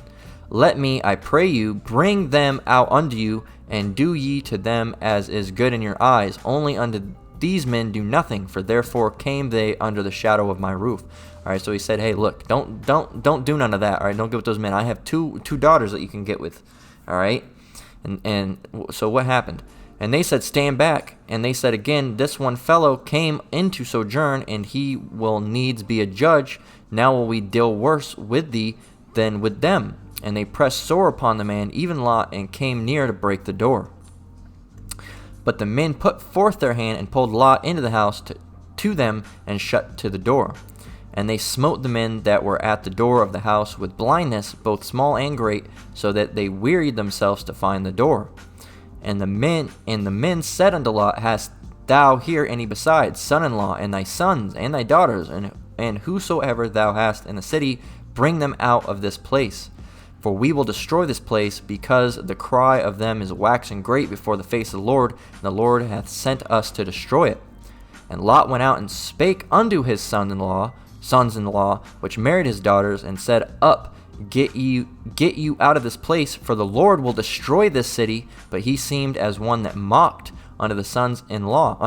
Speaker 1: Let me, I pray you, bring them out unto you, and do ye to them as is good in your eyes. Only unto these men do nothing, for therefore came they under the shadow of my roof. All right, so he said, hey, look, don't do none of that. All right, don't get with those men. I have two daughters that you can get with. All right, and so what happened? And they said, stand back. And they said again, this one fellow came into sojourn, and he will needs be a judge. Now will we deal worse with thee than with them. And they pressed sore upon the man, even Lot, and came near to break the door. But the men put forth their hand and pulled Lot into the house to them, and shut to the door. And they smote the men that were at the door of the house with blindness, both small and great, so that they wearied themselves to find the door. And the men said unto Lot, Hast thou here any besides, son-in-law, and thy sons, and thy daughters, and whosoever thou hast in the city, bring them out of this place. For we will destroy this place, because the cry of them is waxing great before the face of the Lord, and the Lord hath sent us to destroy it. And Lot went out and spake unto his sons-in-law, which married his daughters, and said, Up, get you out of this place, for the Lord will destroy this city. But he seemed as one that mocked unto his sons-in-law.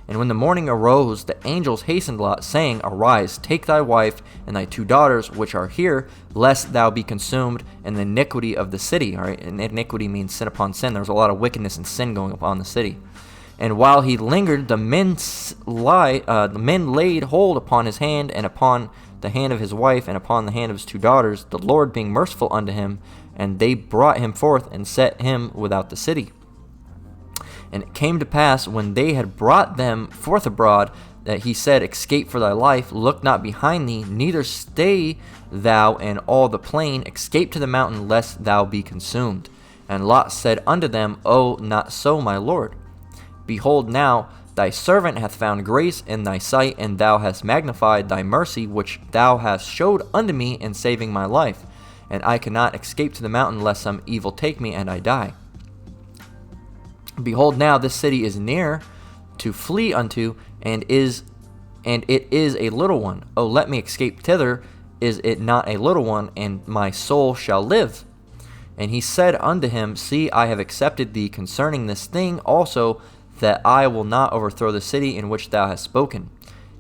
Speaker 1: And when the morning arose, the angels hastened Lot, saying, Arise, take thy wife and thy 2 daughters, which are here, lest thou be consumed in the iniquity of the city. All right, and iniquity means sin upon sin. There's a lot of wickedness and sin going upon the city. And while he lingered, the men laid hold upon his hand, and upon the hand of his wife, and upon the hand of his 2 daughters, the Lord being merciful unto him, and they brought him forth, and set him without the city. And it came to pass, when they had brought them forth abroad, that he said, Escape for thy life, look not behind thee, neither stay thou in all the plain, escape to the mountain, lest thou be consumed. And Lot said unto them, O, not so, my lord. Behold, now thy servant hath found grace in thy sight, and thou hast magnified thy mercy, which thou hast showed unto me in saving my life. And I cannot escape to the mountain, lest some evil take me, and I die. Behold, now this city is near to flee unto, and it is a little one. O, let me escape thither, is it not a little one, and my soul shall live? And he said unto him, See, I have accepted thee concerning this thing also, that I will not overthrow the city in which thou hast spoken.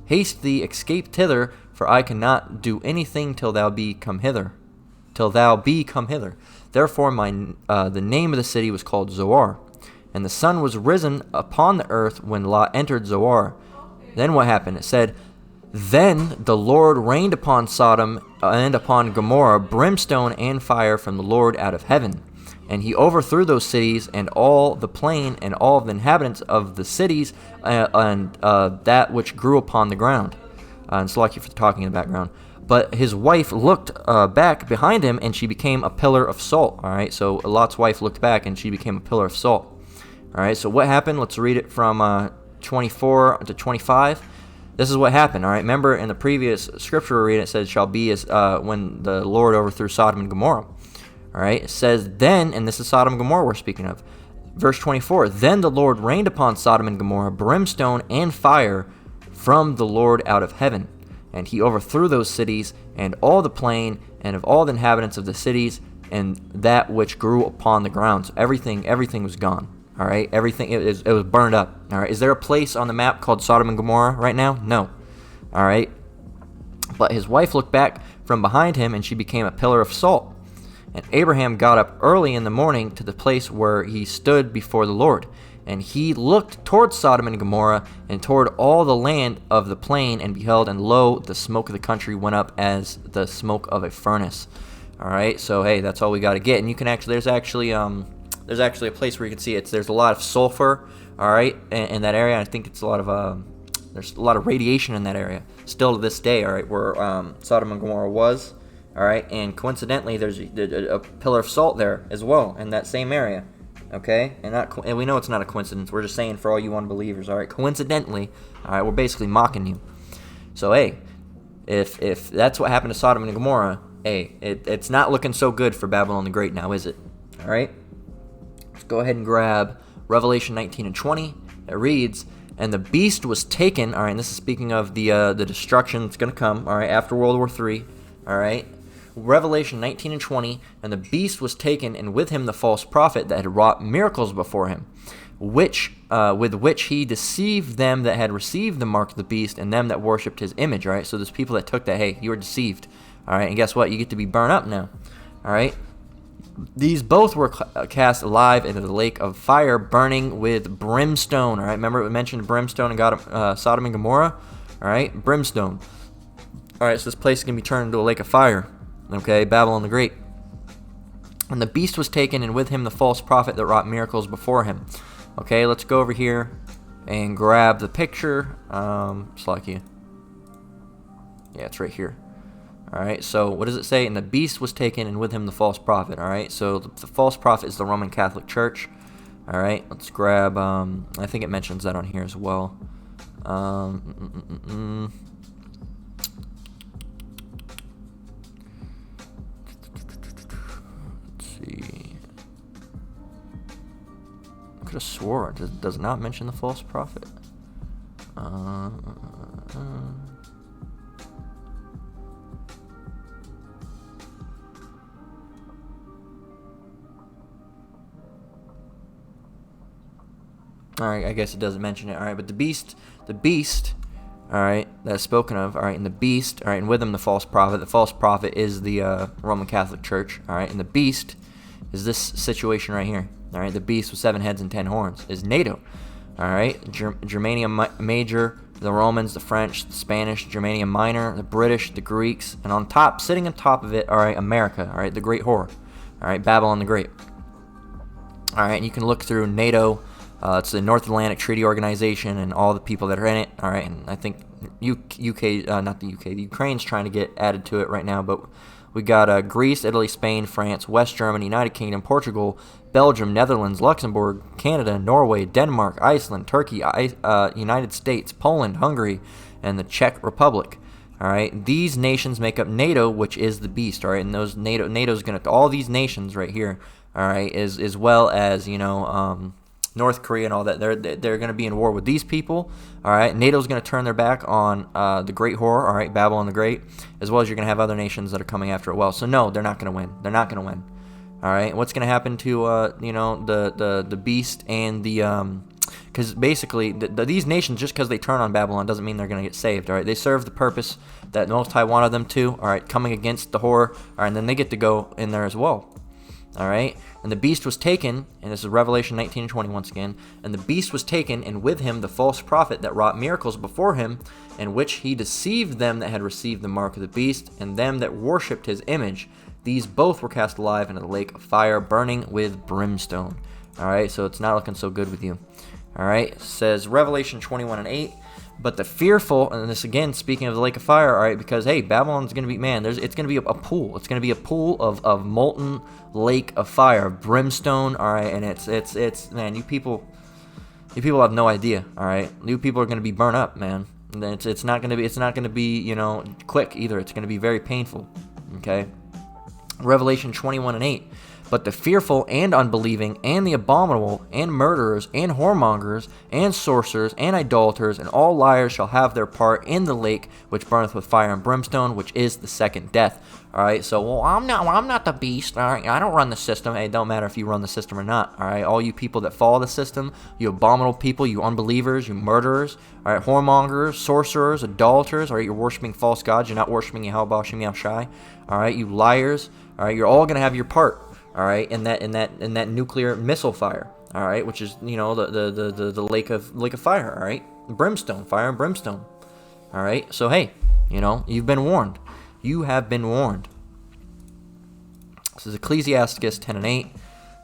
Speaker 1: Haste thee, escape thither, for I cannot do anything till thou be come hither. Therefore the name of the city was called Zoar. And the sun was risen upon the earth when Lot entered Zoar. Then what happened? It said, Then the Lord rained upon Sodom and upon Gomorrah brimstone and fire from the Lord out of heaven. And he overthrew those cities and all the plain and all the inhabitants of the cities and that which grew upon the ground. And it's lucky for talking in the background. But his wife looked back behind him, and she became a pillar of salt. All right, so Lot's wife looked back, and she became a pillar of salt. All right, so what happened? Let's read it from 24 to 25. This is what happened. All right, remember in the previous scripture we read, it says, "Shall be as when the Lord overthrew Sodom and Gomorrah." All right, it says then, and this is Sodom and Gomorrah we're speaking of. Verse 24, Then the Lord rained upon Sodom and Gomorrah brimstone and fire from the Lord out of heaven. And he overthrew those cities and all the plain and of all the inhabitants of the cities and that which grew upon the ground. So everything was gone. All right, everything, it was burned up. All right, is there a place on the map called Sodom and Gomorrah right now? No. All right, but his wife looked back from behind him, and she became a pillar of salt. And Abraham got up early in the morning to the place where he stood before the Lord. And he looked toward Sodom and Gomorrah, and toward all the land of the plain, and beheld, and lo, the smoke of the country went up as the smoke of a furnace. All right, so hey, that's all we got to get. And you can actually, there's actually a place where you can see it. There's a lot of sulfur, all right, in that area. I think it's a lot of there's a lot of radiation in that area still to this day. All right, where Sodom and Gomorrah was. All right, and coincidentally, there's a pillar of salt there as well in that same area. Okay, and we know it's not a coincidence. We're just saying for all you unbelievers. All right, coincidentally, all right, we're basically mocking you. So hey, if that's what happened to Sodom and Gomorrah, hey, it's not looking so good for Babylon the Great now, is it? All right, let's go ahead and grab Revelation 19 and 20. It reads, "And the beast was taken." All right, and this is speaking of the destruction that's going to come. All right, after World War III. All right. Revelation 19 and 20, "And the beast was taken, and with him the false prophet that had wrought miracles before him, with which he deceived them that had received the mark of the beast, and them that worshipped his image." All right, so there's people that took that. Hey, you were deceived. All right, and guess what? You get to be burned up now. All right. These both were cast alive into the lake of fire, burning with brimstone. All right, remember we mentioned brimstone and got Sodom and Gomorrah. All right, brimstone. All right, so this place is going to be turned into a lake of fire. Okay, Babylon the Great. "And the beast was taken, and with him the false prophet that wrought miracles before him." Okay, let's go over here and grab the picture. It's like you. Yeah, it's right here. All right, so what does it say? "And the beast was taken, and with him the false prophet." All right, so the false prophet is the Roman Catholic Church. All right, let's grab, I think it mentions that on here as well. I could have swore it does not mention the false prophet. Alright, I guess it doesn't mention it. Alright, but the beast, alright, that's spoken of, alright, and the beast, alright, and with him the false prophet. The false prophet is the Roman Catholic Church, alright, and the beast is this situation right here. All right, the beast with 7 heads and 10 horns is NATO. All right, Germania Major, the Romans, the French, the Spanish, Germania Minor, the British, the Greeks, and on top, sitting on top of it, all right, America, all right, the Great Whore, all right, Babylon the Great. All right, and you can look through NATO. It's the North Atlantic Treaty Organization and all the people that are in it. All right, and I think UK, not the UK, the Ukraine's trying to get added to it right now, but we got Greece, Italy, Spain, France, West Germany, United Kingdom, Portugal, Belgium, Netherlands, Luxembourg, Canada, Norway, Denmark, Iceland, Turkey, United States, Poland, Hungary, and the Czech Republic. All right, these nations make up NATO, which is the beast. All right, and those NATO's gonna, all these nations right here. All right, as well as North Korea and all that. They're going to be in war with these people. All right, NATO's going to turn their back on the Great Whore. All right, Babylon the Great, as well as you're going to have other nations that are coming after it. Well, so no, they're not going to win. They're not going to win. All right, what's going to happen to the beast and the because basically these nations, just because they turn on Babylon doesn't mean they're going to get saved. All right, they serve the purpose that the Most High wanted them to. All right, coming against the whore. All right, and then they get to go in there as well. All right, and the beast was taken, and this is Revelation 19:20 once again, and the beast was taken, and with him the false prophet that wrought miracles before him, in which he deceived them that had received the mark of the beast, and them that worshipped his image. These both were cast alive into the lake of fire, burning with brimstone. All right, so it's not looking so good with you. All right, it says Revelation 21:8. But the fearful, and this again, speaking of the lake of fire, all right, because, hey, Babylon's going to be, man, it's going to be a pool. It's going to be a pool of molten lake of fire, brimstone, all right, and it's man, you people have no idea, all right? You people are going to be burnt up, man. And it's not going to be, quick either. It's going to be very painful, okay? Revelation 21:8. But the fearful and unbelieving and the abominable and murderers and whoremongers and sorcerers and idolaters and all liars shall have their part in the lake which burneth with fire and brimstone, which is the second death. All right, so well, I'm not the beast. All right, I don't run the system. Hey, it don't matter if you run the system or not. All right, all you people that follow the system, you abominable people, you unbelievers, you murderers, all right, whoremongers, sorcerers, idolaters. All right, you're worshiping false gods. You're not worshiping Yahweh Shem Yahushai. All right, you liars. All right, you're all gonna have your part. All right, in that nuclear missile fire. All right, which is the lake of fire. All right, brimstone, fire and brimstone. All right, so hey, you've been warned. You have been warned. This is Ecclesiasticus 10:8.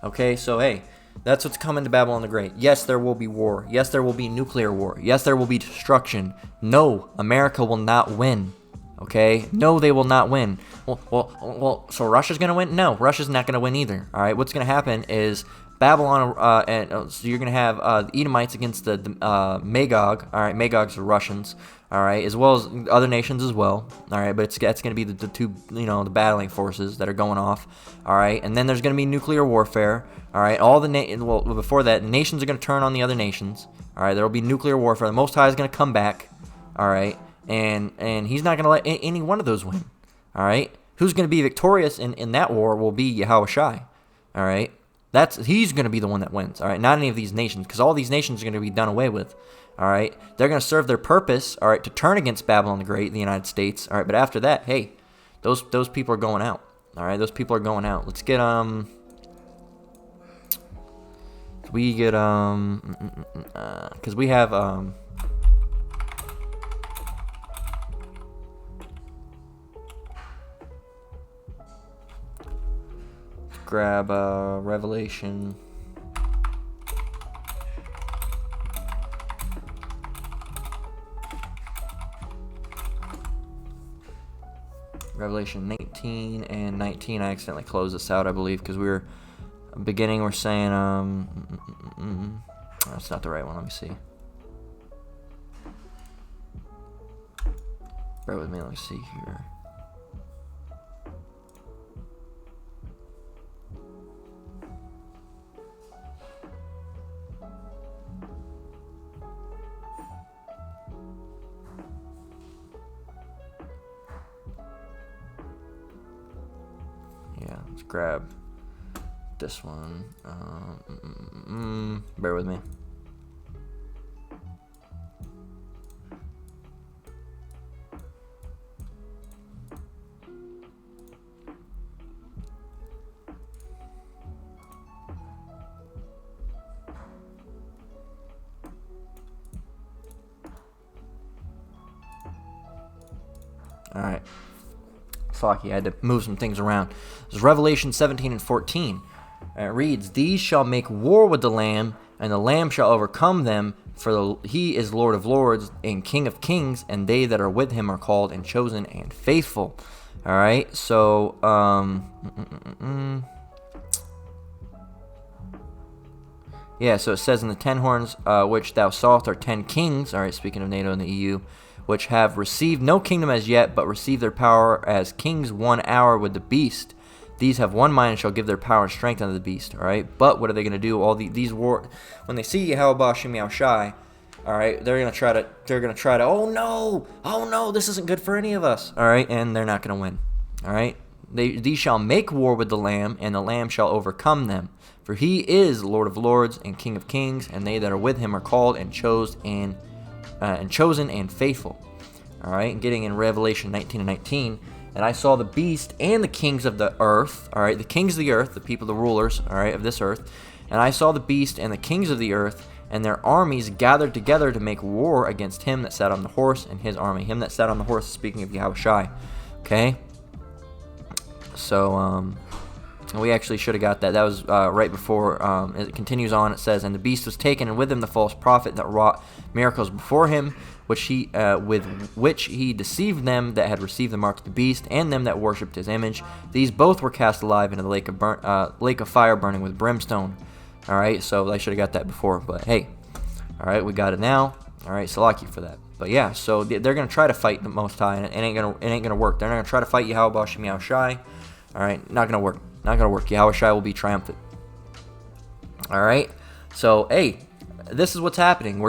Speaker 1: Okay, so hey, that's what's coming to Babylon the Great. Yes, there will be war. Yes, there will be nuclear war. Yes, there will be destruction. No, America will not win. Okay? No, they will not win. Well, so Russia's going to win? No, Russia's not going to win either. All right? What's going to happen is Babylon, so you're going to have the Edomites against the Magog. All right? Magog's the Russians. All right? As well as other nations as well. All right? But that's going to be the two, the battling forces that are going off. All right? And then there's going to be nuclear warfare. All right? Before that, nations are going to turn on the other nations. All right? There will be nuclear warfare. The Most High is going to come back. All right? And he's not going to let any one of those win. All right? Who's going to be victorious in that war will be Yahushai. All right? He's going to be the one that wins. All right? Not any of these nations, because all these nations are going to be done away with. All right? They're going to serve their purpose, all right, to turn against Babylon the Great, the United States. All right? But after that, hey, those people are going out. All right? Those people are going out. Let's get because we have grab Revelation. Revelation 19 and 19. I accidentally closed this out, I believe, because we're saying that's not the right one. Let me see. Bear with me. Let me see here. Yeah, let's grab this one. Bear with me. All right. Slocky, I had to move some things around. This is Revelation 17 and 14. It reads, "These shall make war with the Lamb, and the Lamb shall overcome them, for he is Lord of lords and King of kings, and they that are with him are called and chosen and faithful." All right, so yeah, so it says, "In the 10 horns which thou sawest are 10 kings." All right, speaking of NATO and the EU, "which have received no kingdom as yet, but receive their power as kings 1 hour with the beast. These have one mind and shall give their power and strength unto the beast." All right, but what are they going to do? All these war, when they see Yahweh Bashim Yahushai, all right, they're going to try to. Oh no, this isn't good for any of us. All right, and they're not going to win. All right, these shall make war with the Lamb, and the Lamb shall overcome them. For he is Lord of lords and King of kings, and they that are with him are called and chosen and faithful. All right, and getting in Revelation 19 and 19, "And I saw the beast and the kings of the earth," all right, the kings of the earth, the people, the rulers, all right, of this earth. "And I saw the beast and the kings of the earth, and their armies gathered together to make war against him that sat on the horse and his army." Him that sat on the horse, speaking of Yahushai. Okay, so we actually should have got that. That was right before. It continues on. It says, "And the beast was taken, and with him the false prophet that wrought miracles before him, with which he deceived them that had received the mark of the beast, and them that worshipped his image. These both were cast alive into the lake of fire burning with brimstone." All right, so I should have got that before, but hey, all right, we got it now. All right, Salaki for that. But yeah, so they're gonna try to fight the Most High, and it ain't gonna work. They're not gonna try to fight Yahweh Bashim Yahushai. All right, not gonna work. Not gonna work. Yahushai will be triumphant. All right, so hey, this is what's happening.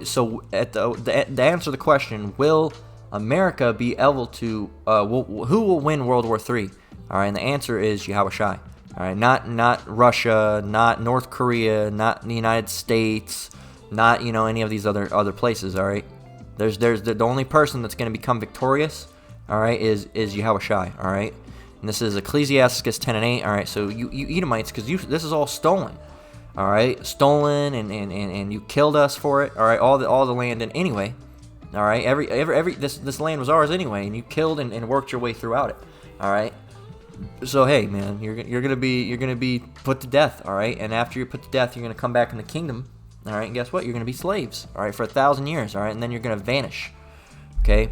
Speaker 1: So at the answer to the question, will America be able to? Who will win World War III? All right, and the answer is Yahushai. All right, not Russia, not North Korea, not the United States, not any of these other places. All right, there's the only person that's going to become victorious. All right, is Yahushai. All right. And this is Ecclesiasticus 10 and 8. All right, so you Edomites, because this is all stolen. All right, stolen, and you killed us for it. All right, all the land. And anyway, all right, this land was ours anyway, and you killed and worked your way throughout it. All right, so hey, man, you're gonna be put to death. All right, and after you're put to death, you're gonna come back in the kingdom. All right, and guess what? You're gonna be slaves. All right, for 1,000 years. All right, and then you're gonna vanish. Okay,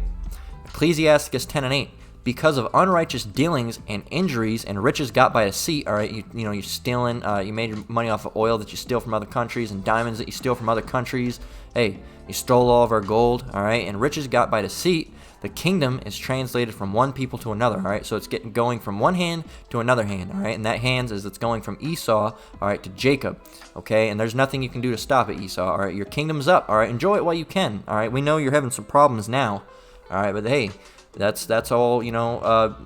Speaker 1: Ecclesiasticus 10 and 8. "Because of unrighteous dealings and injuries and riches got by deceit," all right, you're stealing, you made your money off of oil that you steal from other countries and diamonds that you steal from other countries. Hey, you stole all of our gold, all right, and riches got by deceit. The kingdom is translated from one people to another, all right, so it's going from one hand to another hand, all right, and that hand it's going from Esau, all right, to Jacob, okay, and there's nothing you can do to stop it, Esau, all right, your kingdom's up, all right, enjoy it while you can, all right, we know you're having some problems now, all right, but hey, that's all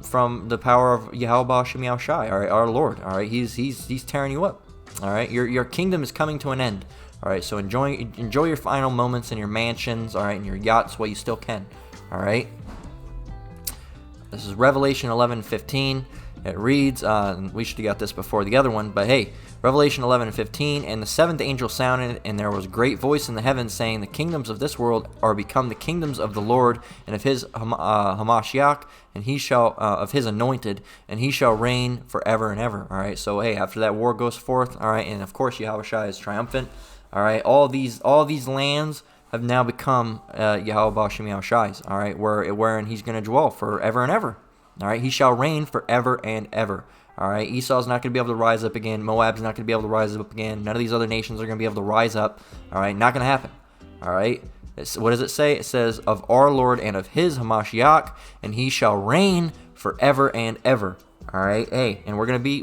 Speaker 1: from the power of Yahweh Bashim Yahushai, all right, our Lord, all right, he's tearing you up, all right, your kingdom is coming to an end, all right, so enjoy your final moments in your mansions, all right, and your yachts while you still can, all right. This is Revelation 11:15. It reads, we should have got this before the other one, but hey, Revelation 11:15, "And the seventh angel sounded, and there was a great voice in the heavens saying, The kingdoms of this world are become the kingdoms of the Lord and of his Hamashiach, and he shall of his anointed, and he shall reign forever and ever." All right, so hey, after that war goes forth, all right, and of course Yahushua is triumphant. All right, all these lands have now become Yahweh Bashim Yahushai's. All right, wherein he's going to dwell forever and ever. All right, he shall reign forever and ever. All right, Esau's not going to be able to rise up again. Moab's not going to be able to rise up again. None of these other nations are going to be able to rise up. All right, not going to happen. All right, what does it say? It says, "Of our Lord and of his Hamashiach, and he shall reign forever and ever." All right, hey, and we're gonna be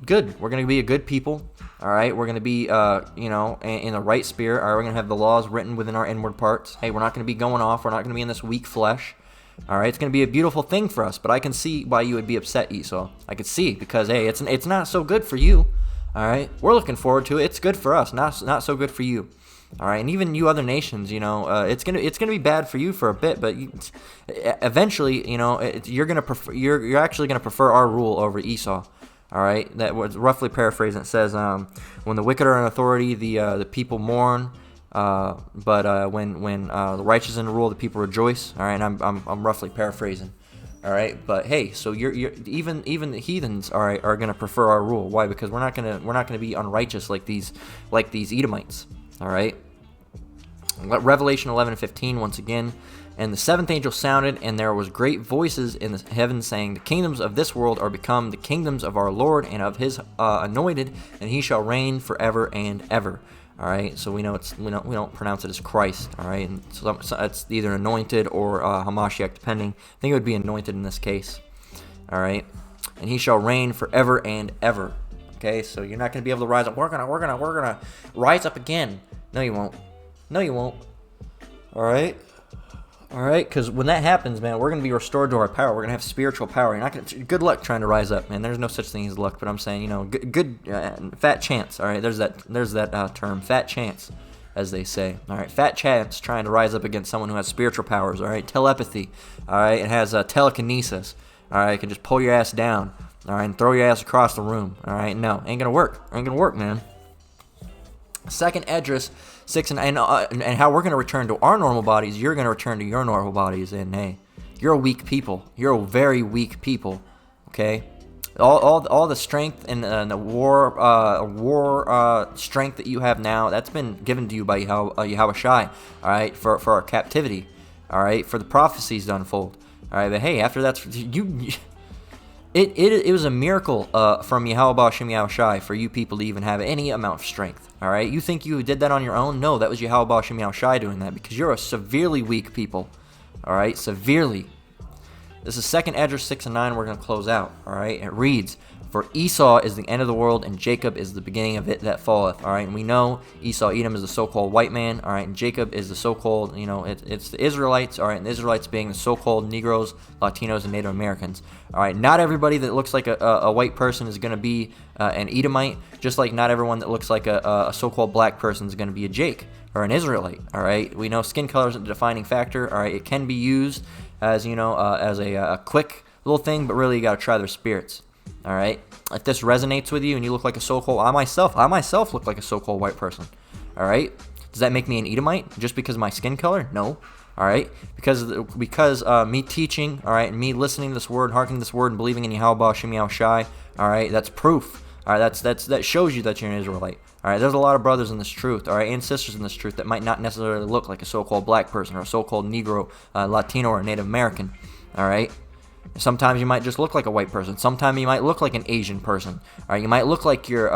Speaker 1: good. We're gonna be a good people. All right, we're gonna be in the right spirit. All right, we're gonna have the laws written within our inward parts. Hey, we're not gonna be going off. We're not gonna be in this weak flesh. All right, it's going to be a beautiful thing for us, but I can see why you would be upset, Esau. I could see, because, hey, it's not so good for you. All right, we're looking forward to it. It's good for us, not so good for you. All right, and even you other nations, it's gonna be bad for you for a bit, but eventually, you're actually gonna prefer our rule over Esau. All right, that was roughly paraphrasing. It says, "When the wicked are in authority, the people mourn. But when the righteous in the rule, the people rejoice." All right, and I'm roughly paraphrasing. All right, but hey, so you're even the heathens are gonna prefer our rule. Why? Because we're not gonna be unrighteous like these Edomites. All right. Revelation 11:15 once again, and the seventh angel sounded, and there was great voices in the heavens saying, the kingdoms of this world are become the kingdoms of our Lord and of His anointed, and He shall reign forever and ever. All right, so we know we don't pronounce it as Christ. All right, and so it's either anointed or Hamashiach, depending. I think it would be anointed in this case. All right, and He shall reign forever and ever. Okay, so you're not going to be able to rise up. We're gonna rise up again. No, you won't. No, you won't. All right, because when that happens, man, we're going to be restored to our power. We're going to have spiritual power. You're not going to. Good luck trying to rise up, man. There's no such thing as luck. But I'm saying, good fat chance. All right, there's that term, fat chance, as they say. All right, fat chance trying to rise up against someone who has spiritual powers. All right, telepathy. All right, it has telekinesis. All right, it can just pull your ass down. All right, and throw your ass across the room. All right, no, ain't gonna work. Ain't gonna work, man. Second Esdras 6 and how we're going to return to our normal bodies, you're going to return to your normal bodies, and hey, you're a weak people. You're a very weak people, okay? All the strength and the war strength that you have now, that's been given to you by Yahweh Shai, all right, for our captivity, all right, for the prophecies to unfold, all right, but hey, after that's, It was a miracle from Yahweh Ba'Shem Yahweh Shai for you people to even have any amount of strength. All right, you think you did that on your own? No, that was Yahweh Ba'Shem Yahweh Shai doing that because you're a severely weak people. All right, severely. This is 2 Esdras 6 and 9. We're going to close out. All right, it reads, "For Esau is the end of the world, and Jacob is the beginning of it that falleth." All right, and we know Esau, Edom is the so-called white man. All right, and Jacob is the so-called, it's the Israelites. All right, and the Israelites being the so-called Negroes, Latinos, and Native Americans. All right, not everybody that looks like a white person is going to be an Edomite, just like not everyone that looks like a so-called black person is going to be a Jake or an Israelite. All right, we know skin color is a defining factor. All right, it can be used as as a quick little thing, but really you got to try their spirits. All right, if this resonates with you and you look like a so-called, I myself look like a so-called white person. All right, does that make me an Edomite just because of my skin color? No. All right, because me teaching, all right, and me listening to this word, hearkening to this word, and believing in Yahweh Ba'Shem Yahweh Shai, all right, that's proof. All right, that shows you that you're an Israelite. All right, there's a lot of brothers in this truth, all right, and sisters in this truth that might not necessarily look like a so-called black person or a so-called Negro, Latino, or Native American. All right. Sometimes you might just look like a white person. Sometimes you might look like an Asian person. All right, you might look like you're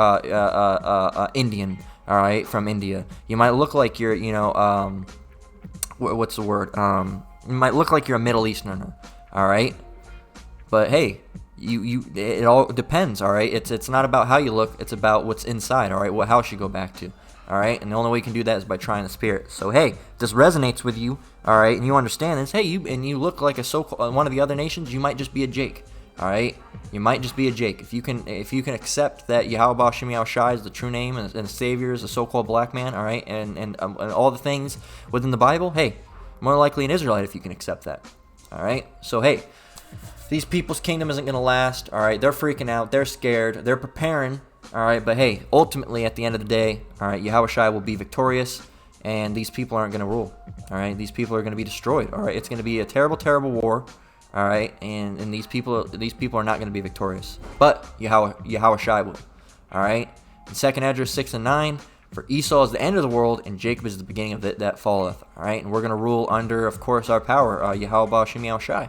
Speaker 1: Indian. All right, from India. You might look like you're, what's the word? You might look like you're a Middle Easterner. All right, but hey, it all depends. All right, it's not about how you look. It's about what's inside. All right, what house you go back to. All right, and the only way you can do that is by trying the spirit. So hey, if this resonates with you, all right, and you understand this, hey, you look like a one of the other nations, you might just be a Jake. All right, you might just be a Jake if you can accept that Yahweh Ba'Shem Yahweh Shai is the true name and the Savior is a so-called black man. All right, and all the things within the Bible. Hey, more likely an Israelite if you can accept that. All right, so hey, these people's kingdom isn't gonna last. All right, they're freaking out, they're scared, they're preparing. All right, but hey, ultimately at the end of the day, all right, Yahweh Shai will be victorious, and these people aren't going to rule. All right, these people are going to be destroyed. All right, it's going to be a terrible, terrible war. All right, and these people are not going to be victorious, but Yahweh Shai will. All right, in 2 Esdras 6 and 9, for Esau is the end of the world, and Jacob is the beginning of it that falleth. All right, and we're going to rule under, of course, our power, Yahweh Ba'Shem Yahweh Shai.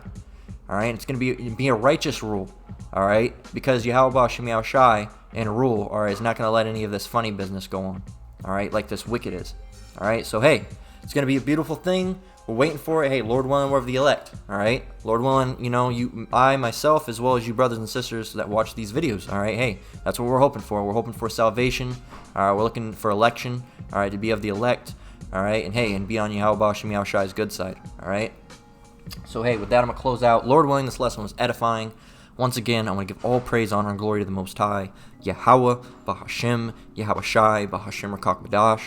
Speaker 1: All right, it's going to be a righteous rule. All right, because Yahweh Ba'Shem Yahweh Shai and rule, all right, is not going to let any of this funny business go on, all right, like this wicked is, all right, so hey, it's going to be a beautiful thing, we're waiting for it, hey, Lord willing, we're of the elect, all right, Lord willing, I, myself, as well as you brothers and sisters that watch these videos, all right, hey, that's what we're hoping for salvation, all right, we're looking for election, all right, to be of the elect, all right, and hey, and be on Yahweh Ba'Shem Yahweh Shai's good side, all right, so hey, with that, I'm going to close out. Lord willing, this lesson was edifying. Once again, I want to give all praise, honor, and glory to the Most High, Yahweh, Ba'Hashem, Yahweh Shai, Ba'Hashem Rakak B'dash.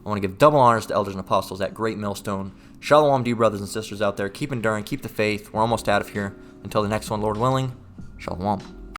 Speaker 1: I want to give double honors to elders and apostles at Great Millstone. Shalom to you brothers and sisters out there. Keep enduring, keep the faith. We're almost out of here. Until the next one, Lord willing, Shalom.